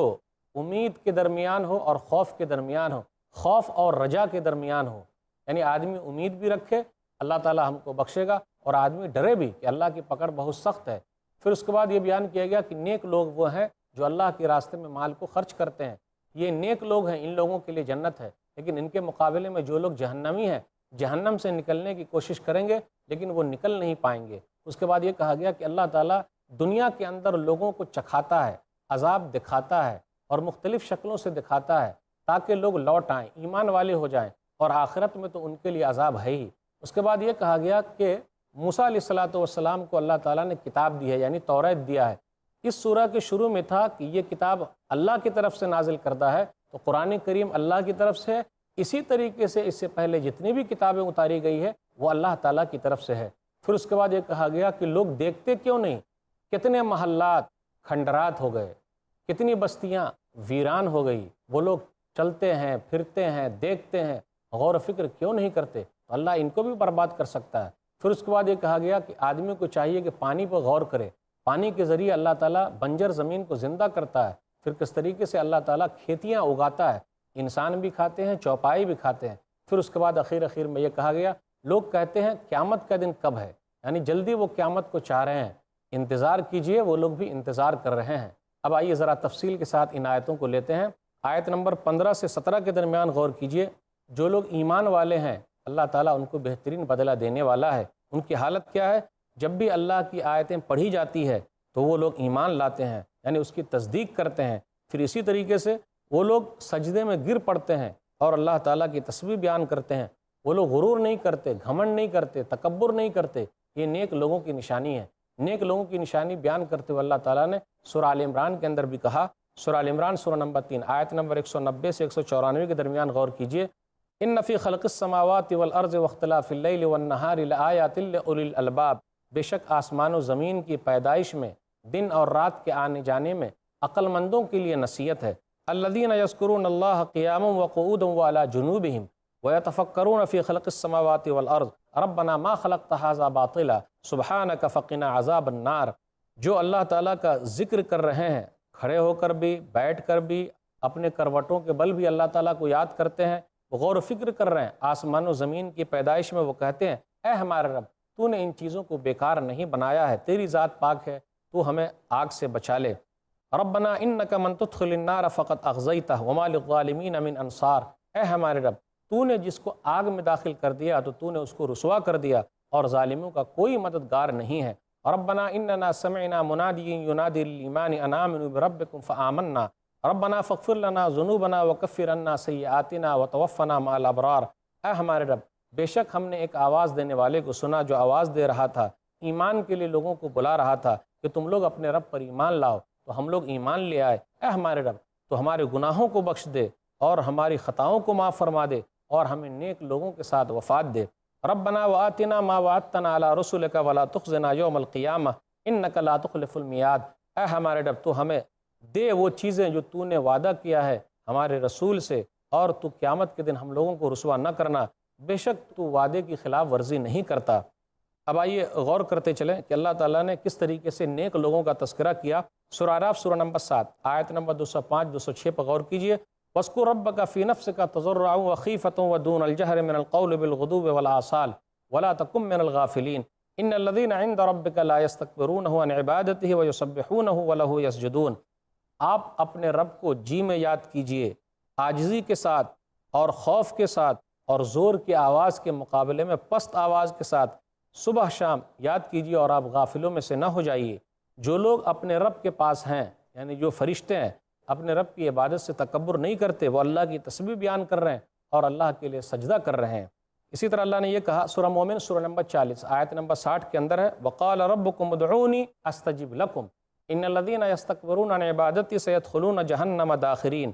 امید کے درمیان ہو اور خوف کے درمیان ہو، خوف اور رجا کے درمیان ہو، یعنی آدمی امید بھی رکھے اللہ تعالیٰ ہم کو بخشے گا اور آدمی ڈرے بھی کہ اللہ کی پکڑ بہت سخت ہے۔ پھر اس کے بعد یہ بیان کیا گیا کہ نیک لوگ وہ ہیں جو اللہ کے راستے میں مال کو خرچ کرتے ہیں، یہ نیک لوگ ہیں، ان لوگوں کے لیے جنت ہے، لیکن ان کے مقابلے میں جو لوگ جہنمی ہیں، جہنم سے نکلنے کی کوشش کریں گے لیکن وہ نکل نہیں پائیں گے۔ اس کے بعد یہ کہا گیا کہ اللہ تعالیٰ دنیا کے اندر لوگوں کو چکھاتا ہے، عذاب دکھاتا ہے اور مختلف شکلوں سے دکھاتا ہے تاکہ لوگ لوٹ آئیں، ایمان والے ہو جائیں، اور آخرت میں تو ان کے لیے عذاب ہے ہی۔ اس کے بعد یہ کہا گیا کہ موسیٰ علیہ السلام کو اللہ تعالیٰ نے کتاب دی ہے، یعنی توریت دیا ہے۔ اس سورہ کے شروع میں تھا کہ یہ کتاب اللہ کی طرف سے نازل کردہ ہے، تو قرآن کریم اللہ کی طرف سے ہے، اسی طریقے سے اس سے پہلے جتنی بھی کتابیں اتاری گئی ہے وہ اللہ تعالیٰ کی طرف سے ہے۔ پھر اس کے بعد یہ کہا گیا کہ لوگ دیکھتے کیوں نہیں، کتنے محلات کھنڈرات ہو گئے، کتنی بستیاں ویران ہو گئی، وہ لوگ چلتے ہیں پھرتے ہیں دیکھتے ہیں، غور و فکر کیوں نہیں کرتے؟ تو اللہ ان کو بھی برباد کر سکتا ہے۔ پھر اس کے بعد یہ کہا گیا کہ آدمی کو چاہیے کہ پانی پر غور کرے، پانی کے ذریعے اللہ تعالیٰ بنجر زمین کو زندہ کرتا ہے، پھر کس طریقے سے اللہ تعالیٰ کھیتیاں اگاتا ہے، انسان بھی کھاتے ہیں، چوپائی بھی کھاتے ہیں۔ پھر اس کے بعد اخیر میں یہ کہا گیا لوگ کہتے ہیں قیامت کا دن کب ہے، یعنی جلدی وہ قیامت کو چاہ رہے ہیں، انتظار کیجئے، وہ لوگ بھی انتظار کر رہے ہیں۔ اب آئیے ذرا تفصیل کے ساتھ ان آیتوں کو لیتے ہیں۔ آیت نمبر 15 سے 17 کے درمیان غور کیجئے۔ جو لوگ ایمان والے ہیں اللہ تعالیٰ ان کو بہترین بدلہ دینے والا ہے۔ ان کی حالت کیا ہے؟ جب بھی اللہ کی آیتیں پڑھی جاتی ہے تو وہ لوگ ایمان لاتے ہیں، یعنی اس کی تصدیق کرتے ہیں، پھر اسی طریقے سے وہ لوگ سجدے میں گر پڑتے ہیں اور اللہ تعالیٰ کی تسبیح بیان کرتے ہیں۔ وہ لوگ غرور نہیں کرتے، گھمنڈ نہیں کرتے، تکبر نہیں کرتے۔ یہ نیک لوگوں کی نشانی ہے۔ نیک لوگوں کی نشانی بیان کرتے ہوئے اللہ تعالیٰ نے سورہ آل عمران کے اندر بھی کہا، سورہ آل عمران سورہ نمبر 3 آیت نمبر 190 سے 194 کے درمیان غور کیجئے۔ ان فی خلق السماوات والارض واختلاف اللیل والنہار لآیات لأولی الالباب، بے شک آسمان و زمین کی پیدائش میں، دن اور رات کے آنے جانے میں عقل مندوں کے لیے نصیحت ہے۔ الذین یذکرون اللہ قیاما وقعودا وعلی جنوبہم، وَيَتَفَكَّرُونَ فِي خَلْقِ السَّمَاوَاتِ وَالْأَرْضِ رَبَّنَا مَا خَلَقْتَ هَذَا بَاطِلًا سُبْحَانَكَ فَقِنَا عَذَابَ النَّارِ۔ جو اللہ تعالیٰ کا ذکر کر رہے ہیں، کھڑے ہو کر بھی، بیٹھ کر بھی، اپنے کروٹوں کے بل بھی اللہ تعالیٰ کو یاد کرتے ہیں، غور و فکر کر رہے ہیں، آسمان و زمین کی پیدائش میں وہ کہتے ہیں اے ہمارے رب، تو نے ان چیزوں کو بیکار نہیں بنایا ہے، تیری ذات پاک ہے، تو ہمیں آگ سے بچا لے۔ ربنا انک من تدخل النار فقط اغزیتہ وما للظالمین من انصار۔ اے ہمارے رب، تو نے جس کو آگ میں داخل کر دیا تو تو نے اس کو رسوا کر دیا، اور ظالموں کا کوئی مددگار نہیں ہے۔ ربنا اننا سمعنا منادیا ینادی للایمان ان آمنوا بربکم فآمنا ربنا فاغفر لنا ذنوبنا وکفر عنا سیئاتنا وتوفنا مع الابرار۔ اے ہمارے رب، بے شک ہم نے ایک آواز دینے والے کو سنا جو آواز دے رہا تھا، ایمان کے لیے لوگوں کو بلا رہا تھا کہ تم لوگ اپنے رب پر ایمان لاؤ، تو ہم لوگ ایمان لے آئے۔ اے ہمارے رب، تو ہمارے گناہوں کو بخش دے اور ہماری خطاؤں کو معاف فرما دے اور ہمیں نیک لوگوں کے ساتھ وفات دے۔ ربنا وآتنا ما وعدتنا علی رسلک ولا تخزنا یوم القیامہ انک لا تخلف المیعاد۔ اے ہمارے رب، تو ہمیں دے وہ چیزیں جو تو نے وعدہ کیا ہے ہمارے رسول سے، اور تو قیامت کے دن ہم لوگوں کو رسوا نہ کرنا، بے شک تو وعدے کی خلاف ورزی نہیں کرتا۔ اب آئیے غور کرتے چلیں کہ اللہ تعالیٰ نے کس طریقے سے نیک لوگوں کا تذکرہ کیا۔ سورہ اعراف سورہ نمبر 7 آیت نمبر 205 206 پر غور کیجئے۔ وَاذْكُر رَبَّكَ فِي نَفْسِكَ تَضَرُّعًا وَخِيفَةً وَدُونَ الْجَهْرِ مِنَ الْقَوْلِ بِالْغُدُوِّ وَالْآصَالِ وَلَا تَكُن مِّنَ الْغَافِلِينَ إِنَّ الَّذِينَ عِندَ رَبِّكَ لَا يَسْتَكْبِرُونَ عَنْ عِبَادَتِهِ وَيُسَبِّحُونَهُ وَلَهُ يَسْجُدُونَ۔ آپ اپنے رب کو جی میں یاد کیجئے، عاجزی کے ساتھ اور خوف کے ساتھ اور زور کی آواز کے مقابلے میں پست آواز کے ساتھ صبح شام یاد کیجئے، اور آپ غافلوں میں سے نہ ہو جائیے۔ جو لوگ اپنے رب کے پاس ہیں، یعنی جو فرشتے ہیں، اپنے رب کی عبادت سے تکبر نہیں کرتے، وہ اللہ کی تسبیح بیان کر رہے ہیں اور اللہ کے لیے سجدہ کر رہے ہیں۔ اسی طرح اللہ نے یہ کہا سورہ مومن سورہ نمبر 40 آیت نمبر 60 کے اندر ہے وَقَالَ رَبُّكُمُ ادْعُونِي أَسْتَجِبْ لَكُمْ إِنَّ الَّذِينَ يَسْتَكْبِرُونَ عَنْ عِبَادَتِي سَيَدْخُلُونَ جَهَنَّمَ دَاخِرِينَ۔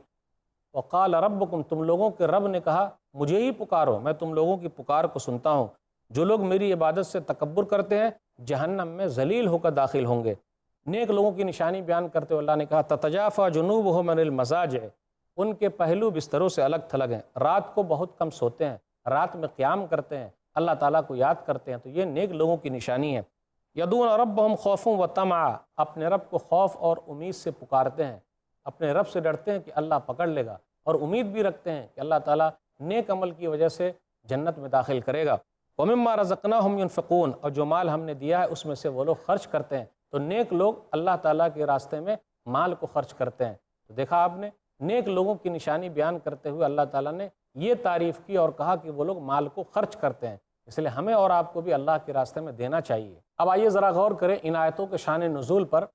وقال ربکم، تم لوگوں کے رب نے کہا مجھے ہی پکارو، میں تم لوگوں کی پکار کو سنتا ہوں۔ جو لوگ میری عبادت سے تکبر کرتے ہیں جہنم میں ذلیل ہو کر داخل ہوں گے۔ نیک لوگوں کی نشانی بیان کرتے ہوئے اللہ نے کہا تتجافى جنوبهم عن المضاجع، ان کے پہلو بستروں سے الگ تھلگ ہیں، رات کو بہت کم سوتے ہیں، رات میں قیام کرتے ہیں، اللہ تعالیٰ کو یاد کرتے ہیں، تو یہ نیک لوگوں کی نشانی ہے۔ یدعون ربهم خوفا وطمعا، اپنے رب کو خوف اور امید سے پکارتے ہیں، اپنے رب سے ڈرتے ہیں کہ اللہ پکڑ لے گا، اور امید بھی رکھتے ہیں کہ اللہ تعالیٰ نیک عمل کی وجہ سے جنت میں داخل کرے گا۔ وَمِمَّا رَزَقْنَاهُمْ يُنْفِقُونَ، اور جو مال ہم نے دیا ہے اس میں سے وہ لوگ خرچ کرتے ہیں۔ تو نیک لوگ اللہ تعالیٰ کے راستے میں مال کو خرچ کرتے ہیں۔ تو دیکھا آپ نے، نیک لوگوں کی نشانی بیان کرتے ہوئے اللہ تعالیٰ نے یہ تعریف کی اور کہا کہ وہ لوگ مال کو خرچ کرتے ہیں، اس لیے ہمیں اور آپ کو بھی اللہ کے راستے میں دینا چاہیے۔ اب آئیے ذرا غور کریں ان آیتوں کے شان نزول پر۔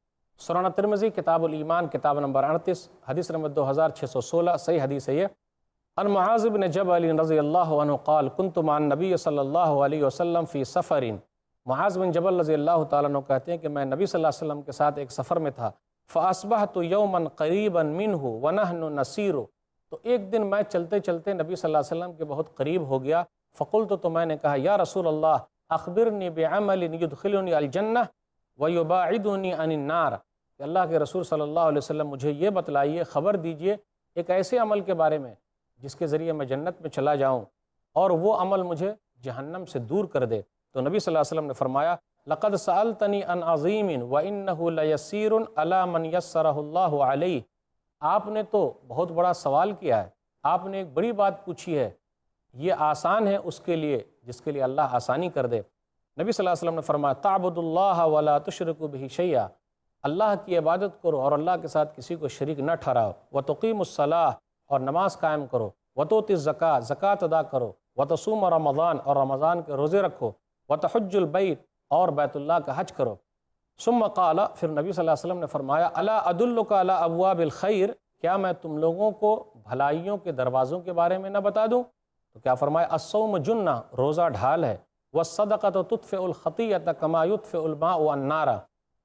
سنن ترمذی کتاب الایمان کتاب نمبر 38 حدیث نمبر 2616 صحیح حدیث ہے یہ۔ عن معاذ بن جبل رضی اللہ عنہ قال كنت مع النبی صلی اللہ علیہ وسلم فی سفر۔ معاذ بن جبل رضی اللہ تعالیٰ عنہ کہتے ہیں کہ میں نبی صلی اللہ علیہ وسلم کے ساتھ ایک سفر میں تھا۔ فَأَصْبَحْتُ يَوْمًا قَرِيبًا مِّنْهُ وَنَحْنُ نَسِيرُ، تو ایک دن میں چلتے چلتے نبی صلی اللہ علیہ وسلم کے بہت قریب ہو گیا۔ فقلت، تو میں نے کہا یا رسول اللہ اخبرنی بعمل يدخلنی الجنہ ويباعدنی عن النار، کہ اللہ کے رسول صلی اللہ علیہ وسلم مجھے یہ بتلائیے، خبر دیجئے ایک ایسے عمل کے بارے میں جس کے ذریعے میں جنت میں چلا جاؤں اور وہ عمل مجھے جہنم سے دور کر دے۔ تو نبی صلی اللہ علیہ وسلم نے فرمایا لقد سألتنی عن عظیم وإنہ لیسیر علی من یسرہ اللہ علیہ، آپ نے تو بہت بڑا سوال کیا ہے، آپ نے ایک بڑی بات پوچھی ہے، یہ آسان ہے اس کے لیے جس کے لیے اللہ آسانی کر دے۔ نبی صلی اللہ علیہ وسلم نے فرمایا تعبد اللہ ولا تشرک بہ شیئا، اللہ کی عبادت کرو اور اللہ کے ساتھ کسی کو شریک نہ ٹھہراؤ، وتقیم الصلاۃ، اور نماز قائم کرو، وتؤتی الزکاۃ، زکوٰۃ ادا کرو، وتصوم رمضان، اور رمضان کے روزے رکھو، وتحج البیت، اور بیت اللہ کا حج کرو۔ ثم قال، پھر نبی صلی اللہ علیہ وسلم نے فرمایا الا ادلک علی ابواب الخیر، کیا میں تم لوگوں کو بھلائیوں کے دروازوں کے بارے میں نہ بتا دوں؟ تو کیا فرمایا الصوم جنہ، روزہ ڈھال ہے، والصدقۃ تطفئ الخطیۃ کما یطفئ الماء النار،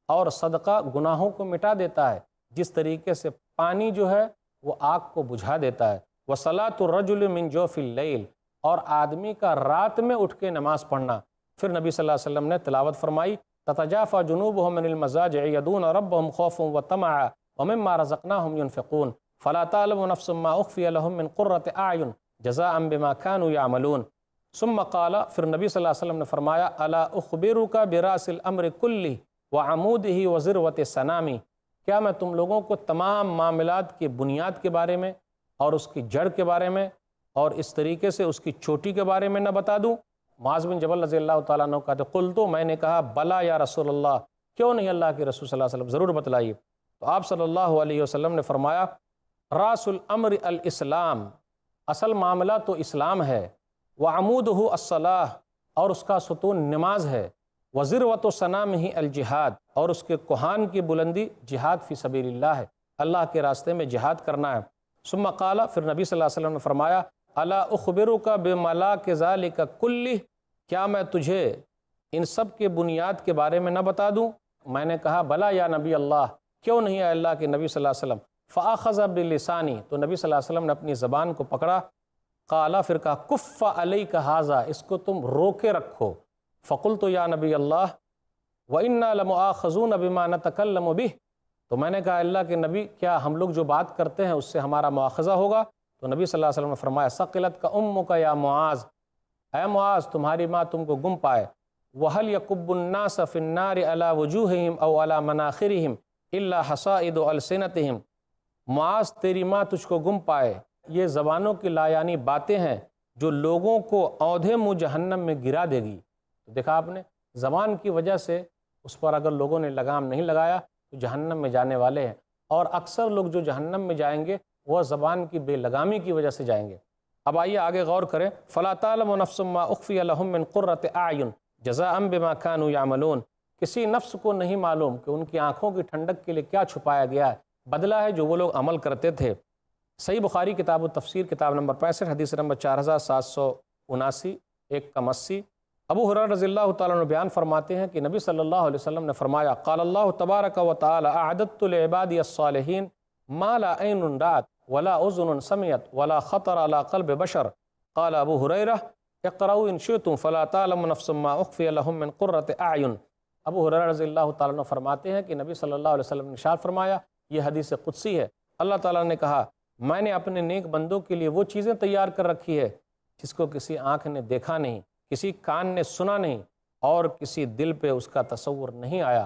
اور صدقہ گناہوں کو مٹا دیتا ہے جس طریقے سے پانی جو ہے وہ آگ کو بجھا دیتا ہے، وصلاۃ الرجل من جوف اللیل، اور آدمی کا رات میں اٹھ کے نماز پڑھنا۔ پھر نبی صلی اللہ علیہ وسلم نے تلاوت فرمائی تتجافى جنوبهم من المضاجع يدعون ربهم خوفا وطمعا ومما رزقناهم ينفقون فلا تعلم نفس ما اخفي لهم من قرة اعين جزاء بما كانوا يعملون۔ ثم قال، پھر نبی صلی اللہ علیہ وسلم نے فرمایا، الا اخبرک براس الامر کلہ وعمودہ وذروۃ سنامہ، کیا میں تم لوگوں کو تمام معاملات کی بنیاد کے بارے میں اور اس کی جڑ کے بارے میں اور اس طریقے سے اس کی چوٹی کے بارے میں نہ بتا دوں؟ معاذ بن جبل رضی اللہ تعالیٰ عنہ کہتے قلت، میں نے کہا بلا یا رسول اللہ، کیوں نہیں اللہ کے رسول صلی اللہ علیہ وسلم، ضرور بتلائیے۔ تو آپ صلی اللہ علیہ وسلم نے فرمایا، راس الامر الاسلام، اصل معاملہ تو اسلام ہے، وعمودہ الصلاۃ، اور اس کا ستون نماز ہے، وذروۃ سنامہ الجہاد، اور اس کے کوہان کی بلندی جہاد فی سبیل اللہ ہے، اللہ کے راستے میں جہاد کرنا ہے۔ ثم قال، پھر نبی صلی اللہ علیہ وسلم نے فرمایا، الا اخبرک بملاک ذالک کلہ، کیا میں تجھے ان سب کے بنیاد کے بارے میں نہ بتا دوں؟ میں نے کہا بلا یا نبی اللہ، کیوں نہیں ہے اللہ کے نبی صلی اللہ علیہ وسلم؟ فاخذ بلسانی، تو نبی صلی اللہ علیہ وسلم نے اپنی زبان کو پکڑا، قال، پھر کہا کف علیک ھذا، اس کو تم روکے رکھو۔ فقلت یا نبی اللہ وَإِنَّا لَمُؤَاخَذُونَ بِمَا نَتَكَلَّمُ بِهِ، تو میں نے کہا اللہ کے نبی، کیا ہم لوگ جو بات کرتے ہیں اس سے ہمارا مواخذہ ہوگا؟ تو نبی صلی اللہ علیہ وسلم نے فرمایا، ثقلت کا امک یا معاذ، اے معاذ تمہاری ماں تم کو گم پائے۔ وَهَلْ يَكُبُّ النَّاسَ فِي النَّارِ عَلَى وُجُوهِهِمْ أَوْ عَلَى مَنَاخِرِهِمْ إِلَّا حَصَائِدُ أَلْسِنَتِهِمْ، معاذ تیری ماں تجھ کو گم پائے، یہ زبانوں کی لایانی باتیں ہیں جو لوگوں کو اودھے منہ جہنم میں گرا دے گی۔ تو دیکھا آپ نے، زبان کی وجہ سے اس پر اگر لوگوں نے لگام نہیں لگایا تو جہنم میں جانے والے ہیں، اور اکثر لوگ جو جہنم میں جائیں گے وہ زبان کی بے لگامی کی وجہ سے جائیں گے۔ اب آئیے آگے غور کریں، فَلَا تَعْلَمُ نَفْسٌ مَّا أُخْفِيَ لَهُم مِّن قُرَّةِ أَعْيُنٍ جَزَاءً بِمَا كَانُوا يَعْمَلُونَ، کسی نفس کو نہیں معلوم کہ ان کی آنکھوں کی ٹھنڈک کے لیے کیا چھپایا گیا ہے، بدلہ ہے جو وہ لوگ عمل کرتے تھے۔ صحیح بخاری کتاب التفسیر، کتاب نمبر 65، حدیث نمبر 4779، 180۔ ابو ہریرہ رضی اللہ تعالیٰ عنہ بیان فرماتے ہیں کہ نبی صلی اللہ علیہ وسلم نے فرمایا، قال اللہ تبارک و تعالی، اعددت لعبادی الصالحین ما لا عین رأت ولا اذن سمعت ولا خطر على قلب بشر۔ قال ابو ہریرہ، اقرؤوا ان شئتم فلا تعلم نفس ما اخفی لهم من قرۃ اعین۔ ابو ہریرہ رضی اللہ تعالیٰ عنہ فرماتے ہیں کہ نبی صلی اللہ علیہ وسلم نے ارشاد فرمایا، یہ حدیث قدسی ہے، اللہ تعالیٰ نے کہا، میں نے اپنے نیک بندوں کے لیے وہ چیزیں تیار کر رکھی ہے جس کو کسی آنکھ نے دیکھا نہیں، کسی کان نے سنا نہیں، اور کسی دل پہ اس کا تصور نہیں آیا۔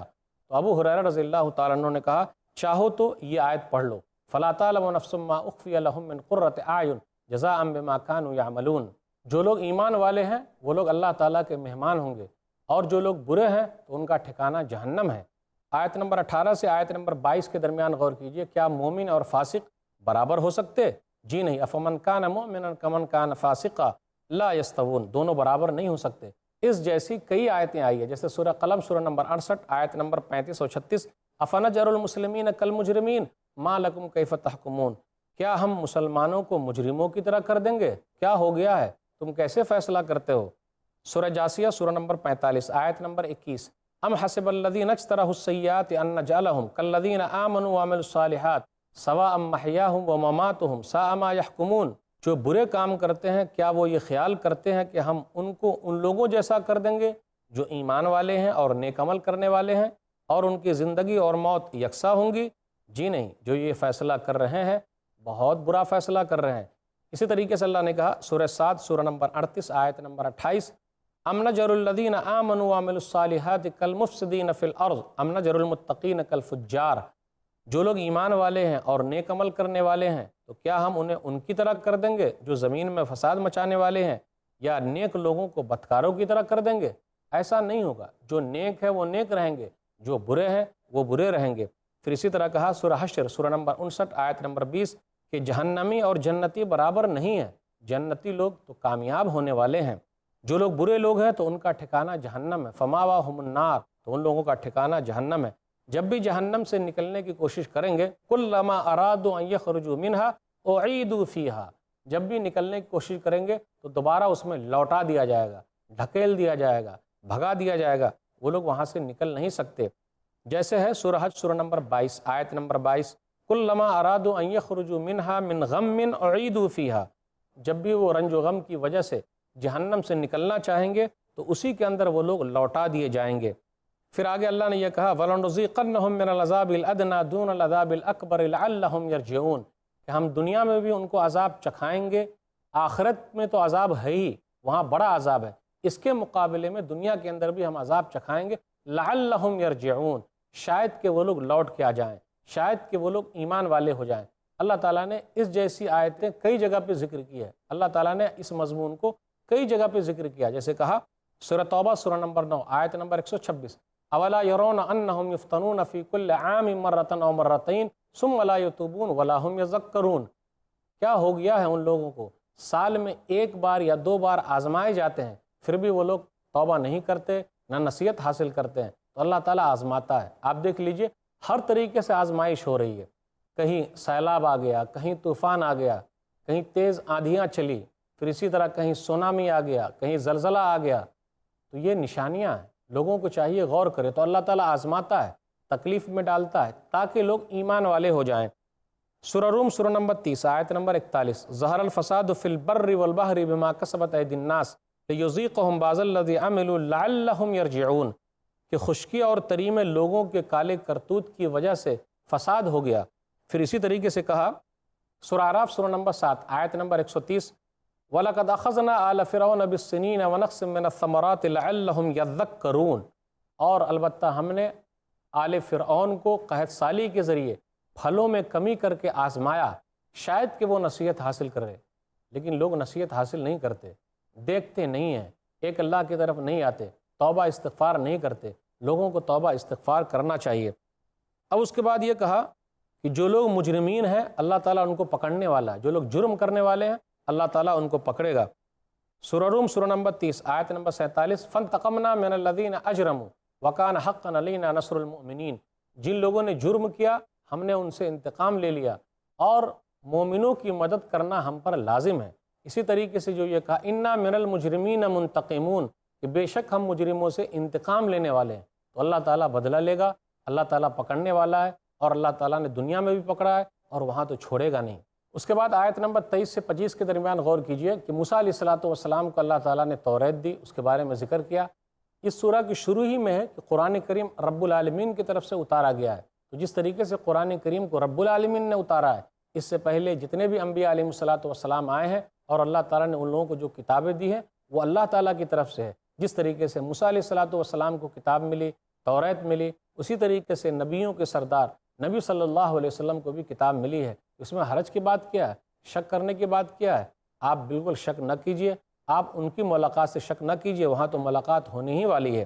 تو ابو ہریرہ رضی اللہ تعالیٰ عنہ نے کہا، چاہو تو یہ آیت پڑھ لو، فلا تعلم نفس ما اخفی لهم من قرۃ اعین جزاء بما كانوا يعملون۔ جو لوگ ایمان والے ہیں وہ لوگ اللہ تعالیٰ کے مہمان ہوں گے، اور جو لوگ برے ہیں تو ان کا ٹھکانہ جہنم ہے۔ آیت نمبر 18 سے آیت نمبر 22 کے درمیان غور کیجئے، کیا مومن اور فاسق برابر ہو سکتے؟ جی نہیں، افمن کان مؤمنا کمن کان فاسقا لا یستوون، دونوں برابر نہیں ہو سکتے۔ اس جیسی کئی آیتیں آئی ہیں، جیسے سورہ قلم سورہ نمبر 68 آیت نمبر 35 اور 36، افنجعل المسلمین کالمجرمین ما لکم کیف تحکمون، کیا ہم مسلمانوں کو مجرموں کی طرح کر دیں گے؟ کیا ہو گیا ہے، تم کیسے فیصلہ کرتے ہو؟ سورہ جاسیہ سورہ نمبر 45 آیت نمبر 21، ام حسب الذین اجترحوا السیئات ان نجعلہم کالذین آمنوا وعملوا الصالحات سواء محیاہم ومماتہم ساء ما یحکمون، جو برے کام کرتے ہیں کیا وہ یہ خیال کرتے ہیں کہ ہم ان کو ان لوگوں جیسا کر دیں گے جو ایمان والے ہیں اور نیک عمل کرنے والے ہیں، اور ان کی زندگی اور موت یکساں ہوں گی؟ جی نہیں، جو یہ فیصلہ کر رہے ہیں بہت برا فیصلہ کر رہے ہیں۔ اسی طریقے سے اللہ نے کہا سورہ 7 سورہ نمبر 38 آیت نمبر 28، ام نجعل الذین آمنوا وعملوا الصالحات کالمفسدین فی الارض ام نجعل المتقین کالفجار، جو لوگ ایمان والے ہیں اور نیک عمل کرنے والے ہیں تو کیا ہم انہیں ان کی طرح کر دیں گے جو زمین میں فساد مچانے والے ہیں، یا نیک لوگوں کو بدکاروں کی طرح کر دیں گے؟ ایسا نہیں ہوگا، جو نیک ہے وہ نیک رہیں گے، جو برے ہیں وہ برے رہیں گے۔ پھر اسی طرح کہا سورہ حشر سورہ نمبر 59 آیت نمبر 20 کہ جہنمی اور جنتی برابر نہیں ہیں، جنتی لوگ تو کامیاب ہونے والے ہیں، جو لوگ برے لوگ ہیں تو ان کا ٹھکانہ جہنم ہے، فماواہم النار، تو ان لوگوں کا ٹھکانہ جہنم ہے۔ جب بھی جہنم سے نکلنے کی کوشش کریں گے، کلما ارادوا ان یخرجوا منہا اعیدوا فیہا، جب بھی نکلنے کی کوشش کریں گے تو دوبارہ اس میں لوٹا دیا جائے گا، ڈھکیل دیا جائے گا، بھگا دیا جائے گا، وہ لوگ وہاں سے نکل نہیں سکتے۔ جیسے ہے سورہ حج سورہ نمبر 22 آیت نمبر 22، کلما ارادوا ان یخرجوا منہا من غم اعیدوا فیہا، جب بھی وہ رنج و غم کی وجہ سے جہنم سے نکلنا چاہیں گے تو اسی کے اندر وہ لوگ لوٹا دیے جائیں گے۔ پھر آگے اللہ نے یہ کہا وَلَنُذِيقَنَّهُم مِّنَ الْعَذَابِ الْأَدْنَىٰ دُونَ الْعَذَابِ الْأَكْبَرِ لَعَلَّهُمْ يَرْجِعُونَ، کہ ہم دنیا میں بھی ان کو عذاب چکھائیں گے آخرت میں تو عذاب ہے ہی، وہاں بڑا عذاب ہے، اس کے مقابلے میں دنیا کے اندر بھی ہم عذاب چکھائیں گے، لعلہم یرجعون، شاید کہ وہ لوگ لوٹ کے آ جائیں، شاید کہ وہ لوگ ایمان والے ہو جائیں۔ اللہ تعالیٰ نے اس جیسی آیتیں کئی جگہ پہ ذکر کی ہے، اللہ تعالیٰ نے اس مضمون کو کئی جگہ پہ ذکر کیا، جیسے کہا سورہ توبہ سورہ نمبر 9 آیت نمبر 126، اولا یرون انہم یفتنون فی کل عام مرۃ او مرتین ثم لا یتوبون ولا هم یذکرون، کیا ہو گیا ہے ان لوگوں کو سال میں ایک بار یا دو بار آزمائے جاتے ہیں، پھر بھی وہ لوگ توبہ نہیں کرتے، نہ نصیحت حاصل کرتے ہیں۔ تو اللہ تعالیٰ آزماتا ہے، آپ دیکھ لیجئے ہر طریقے سے آزمائش ہو رہی ہے، کہیں سیلاب آ گیا، کہیں طوفان آ گیا، کہیں تیز آندھیاں چلی، پھر اسی طرح کہیں سونامی آ گیا، کہیں زلزلہ آ گیا، تو یہ نشانیاں ہیں، لوگوں کو چاہیے غور کرے۔ تو اللہ تعالیٰ آزماتا ہے، تکلیف میں ڈالتا ہے تاکہ لوگ ایمان والے ہو جائیں۔ سورہ روم سورہ نمبر 30 آیت نمبر 41، ظہر الفساد فی البر والبحر بما کسبت ایدی الناس لیذیقہم بعض الذی عملوا لعلہم یرجعون، کہ خشکی اور تری میں لوگوں کے کالے کرتوت کی وجہ سے فساد ہو گیا۔ پھر اسی طریقے سے کہا سورہ اعراف سورہ نمبر 7 آیت نمبر 130، وَلَقَدْ أَخَذْنَا آلَ فِرْعَوْنَ بِالسِّنِينَ وَنَقْصٍ مِّنَ الثَّمَرَاتِ لَعَلَّهُمْ يَذَّكَّرُونَ، اور البتہ ہم نے آل فرعون کو قحط سالی کے ذریعے پھلوں میں کمی کر کے آزمایا، شاید کہ وہ نصیحت حاصل کرے، لیکن لوگ نصیحت حاصل نہیں کرتے، دیکھتے نہیں ہیں، ایک اللہ کی طرف نہیں آتے، توبہ استغفار نہیں کرتے۔ لوگوں کو توبہ استغفار کرنا چاہیے۔ اب اس کے بعد یہ کہا کہ جو لوگ مجرمین ہیں اللہ تعالیٰ ان کو پکڑنے والا ہے، جو لوگ جرم کرنے والے ہیں اللہ تعالیٰ ان کو پکڑے گا۔ سورہ روم سورہ نمبر 30 آیت نمبر 47، فَانْتَقَمْنَا مِنَ الَّذِينَ أَجْرَمُوا وَكَانَ حَقًّا عَلَيْنَا نَصْرُ الْمُؤْمِنِينَ، جن لوگوں نے جرم کیا ہم نے ان سے انتقام لے لیا، اور مومنوں کی مدد کرنا ہم پر لازم ہے۔ اسی طریقے سے جو یہ کہا اِنَّا مِنَ الْمُجْرِمِينَ مُنْتَقِمُونَ، کہ بے شک ہم مجرموں سے انتقام لینے والے ہیں، تو اللہ تعالیٰ بدلہ لے گا، اللہ تعالیٰ پکڑنے والا ہے، اور اللہ تعالیٰ نے دنیا میں بھی پکڑا ہے اور وہاں تو چھوڑے گا نہیں۔ اس کے بعد آیت نمبر 23 سے 25 کے درمیان غور کیجئے کہ موسیٰ علیہ السلام کو اللہ تعالیٰ نے توریت دی، اس کے بارے میں ذکر کیا۔ اس سورہ کی شروع ہی میں ہے کہ قرآن کریم رب العالمین کی طرف سے اتارا گیا ہے، تو جس طریقے سے قرآن کریم کو رب العالمین نے اتارا ہے، اس سے پہلے جتنے بھی انبیاء علیہ السلام آئے ہیں اور اللہ تعالیٰ نے ان لوگوں کو جو کتابیں دی ہیں وہ اللہ تعالیٰ کی طرف سے ہے۔ جس طریقے سے موسیٰ علیہ السلام کو کتاب ملی، توریت ملی، اسی طریقے سے نبیوں کے سردار نبی صلی اللہ علیہ وسلم کو بھی کتاب ملی ہے۔ اس میں حرج کی بات کیا ہے، شک کرنے کی بات کیا ہے؟ آپ بالکل شک نہ کیجئے، آپ ان کی ملاقات سے شک نہ کیجئے، وہاں تو ملاقات ہونے ہی والی ہے۔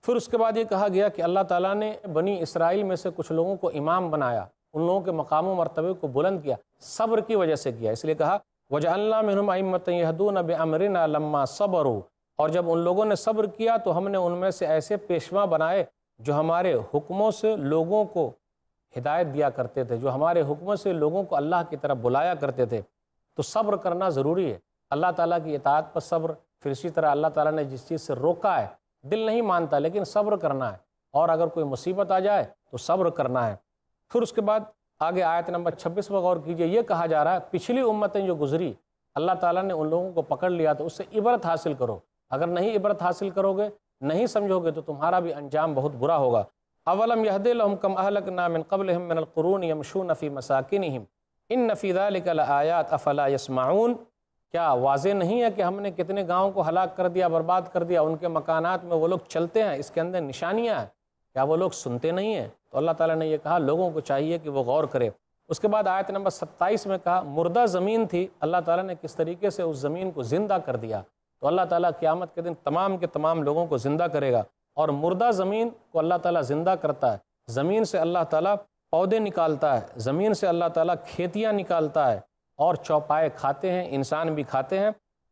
پھر اس کے بعد یہ کہا گیا کہ اللہ تعالیٰ نے بنی اسرائیل میں سے کچھ لوگوں کو امام بنایا، ان لوگوں کے مقام و مرتبے کو بلند کیا، صبر کی وجہ سے کیا، اس لیے کہا وَجَعَلْنَا مِنْهُمْ أَئِمَّةً يَهْدُونَ بِأَمْرِنَا لَمَّا صَبَرُوا، اور جب ان لوگوں نے صبر کیا تو ہم نے ان میں سے ایسے پیشوا بنائے جو ہمارے حکموں سے لوگوں کو ہدایت دیا کرتے تھے، جو ہمارے حکموں سے لوگوں کو اللہ کی طرف بلایا کرتے تھے۔ تو صبر کرنا ضروری ہے، اللہ تعالیٰ کی اطاعت پر صبر، پھر اسی طرح اللہ تعالیٰ نے جس چیز سے روکا ہے دل نہیں مانتا لیکن صبر کرنا ہے، اور اگر کوئی مصیبت آ جائے تو صبر کرنا ہے۔ پھر اس کے بعد آگے آیت نمبر 26 پر غور کیجئے، یہ کہا جا رہا ہے پچھلی امتیں جو گزری اللہ تعالیٰ نے ان لوگوں کو پکڑ لیا تو اس سے عبرت حاصل کرو، اگر نہیں عبرت حاصل کرو گے، نہیں سمجھو گے تو تمہارا بھی انجام بہت برا ہوگا۔ اولم یہد لہم کم اہلکنا من قبلہم من القرون یمشون فی مساکنہم ان فی ذلک لآیات افلا یسمعون، کیا واضح نہیں ہے کہ ہم نے کتنے گاؤں کو ہلاک کر دیا، برباد کر دیا، ان کے مکانات میں وہ لوگ چلتے ہیں، اس کے اندر نشانیاں ہیں، کیا وہ لوگ سنتے نہیں ہیں؟ تو اللہ تعالیٰ نے یہ کہا لوگوں کو چاہیے کہ وہ غور کرے۔ اس کے بعد آیت نمبر 27 میں کہا مردہ زمین تھی، اللہ تعالیٰ نے کس طریقے سے اس زمین کو زندہ کر دیا، تو اللہ تعالیٰ قیامت کے دن تمام کے تمام لوگوں کو زندہ کرے گا، اور مردہ زمین کو اللہ تعالیٰ زندہ کرتا ہے، زمین سے اللہ تعالیٰ پودے نکالتا ہے، زمین سے اللہ تعالیٰ کھیتیاں نکالتا ہے، اور چوپائے کھاتے ہیں، انسان بھی کھاتے ہیں،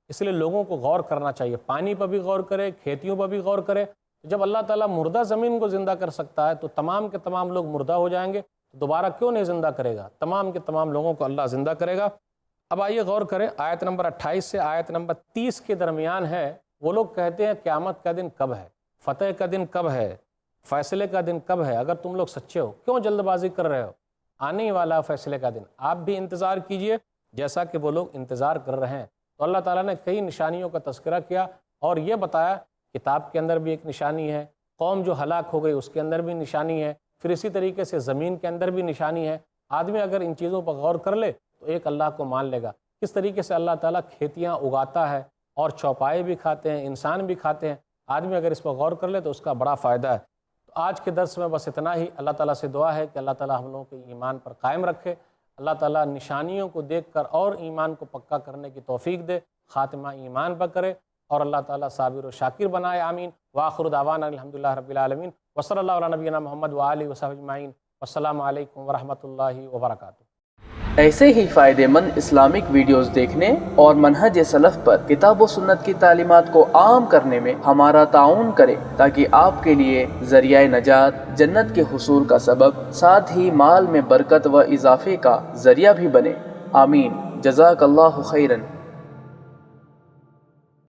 اس لیے لوگوں کو غور کرنا چاہیے، پانی پر بھی غور کرے، کھیتیوں پر بھی غور کرے۔ جب اللہ تعالیٰ مردہ زمین کو زندہ کر سکتا ہے تو تمام کے تمام لوگ مردہ ہو جائیں گے، تو دوبارہ کیوں نہیں زندہ کرے گا؟ تمام کے تمام لوگوں کو اللہ زندہ کرے گا۔ اب آئیے غور کریں، آیت نمبر 28 سے آیت نمبر 30 کے درمیان ہے، وہ لوگ کہتے ہیں قیامت کا دن کب ہے، فتح کا دن کب ہے، فیصلے کا دن کب ہے؟ اگر تم لوگ سچے ہو کیوں جلد بازی کر رہے ہو؟ آنے ہی والا فیصلے کا دن، آپ بھی انتظار کیجئے جیسا کہ وہ لوگ انتظار کر رہے ہیں۔ تو اللہ تعالیٰ نے کئی نشانیوں کا تذکرہ کیا اور یہ بتایا کتاب کے اندر بھی ایک نشانی ہے، قوم جو ہلاک ہو گئی اس کے اندر بھی نشانی ہے، پھر اسی طریقے سے زمین کے اندر بھی نشانی ہے۔ آدمی اگر ان چیزوں پر غور کر لے تو ایک اللہ کو مان لے گا۔ کس طریقے سے اللہ تعالیٰ کھیتیاں اگاتا ہے اور چوپائے بھی کھاتے ہیں، انسان بھی کھاتے ہیں۔ آدمی اگر اس پر غور کر لے تو اس کا بڑا فائدہ ہے۔ تو آج کے درس میں بس اتنا ہی۔ اللہ تعالیٰ سے دعا ہے کہ اللہ تعالیٰ ہم لوگوں کے ایمان پر قائم رکھے، اللہ تعالیٰ نشانیوں کو دیکھ کر اور ایمان کو پکا کرنے کی توفیق دے، خاتمہ ایمان پر کرے، اور اللہ تعالیٰ صابر و شاکر بنائے، آمین۔ وآخر دعوانا الحمدللہ رب العالمین، وصلی اللہ علی نبینا محمد وآلہ وصحبہ اجمعین، والسلام علیکم ورحمۃ اللہ وبرکاتہ۔ ایسے ہی فائدہ مند اسلامک ویڈیوز دیکھنے اور منہج سلف پر کتاب و سنت کی تعلیمات کو عام کرنے میں ہمارا تعاون کریں، تاکہ آپ کے لیے ذریعہ نجات، جنت کے حصول کا سبب، ساتھ ہی مال میں برکت و اضافے کا ذریعہ بھی بنے۔ آمین۔ جزاک اللہ خیرن۔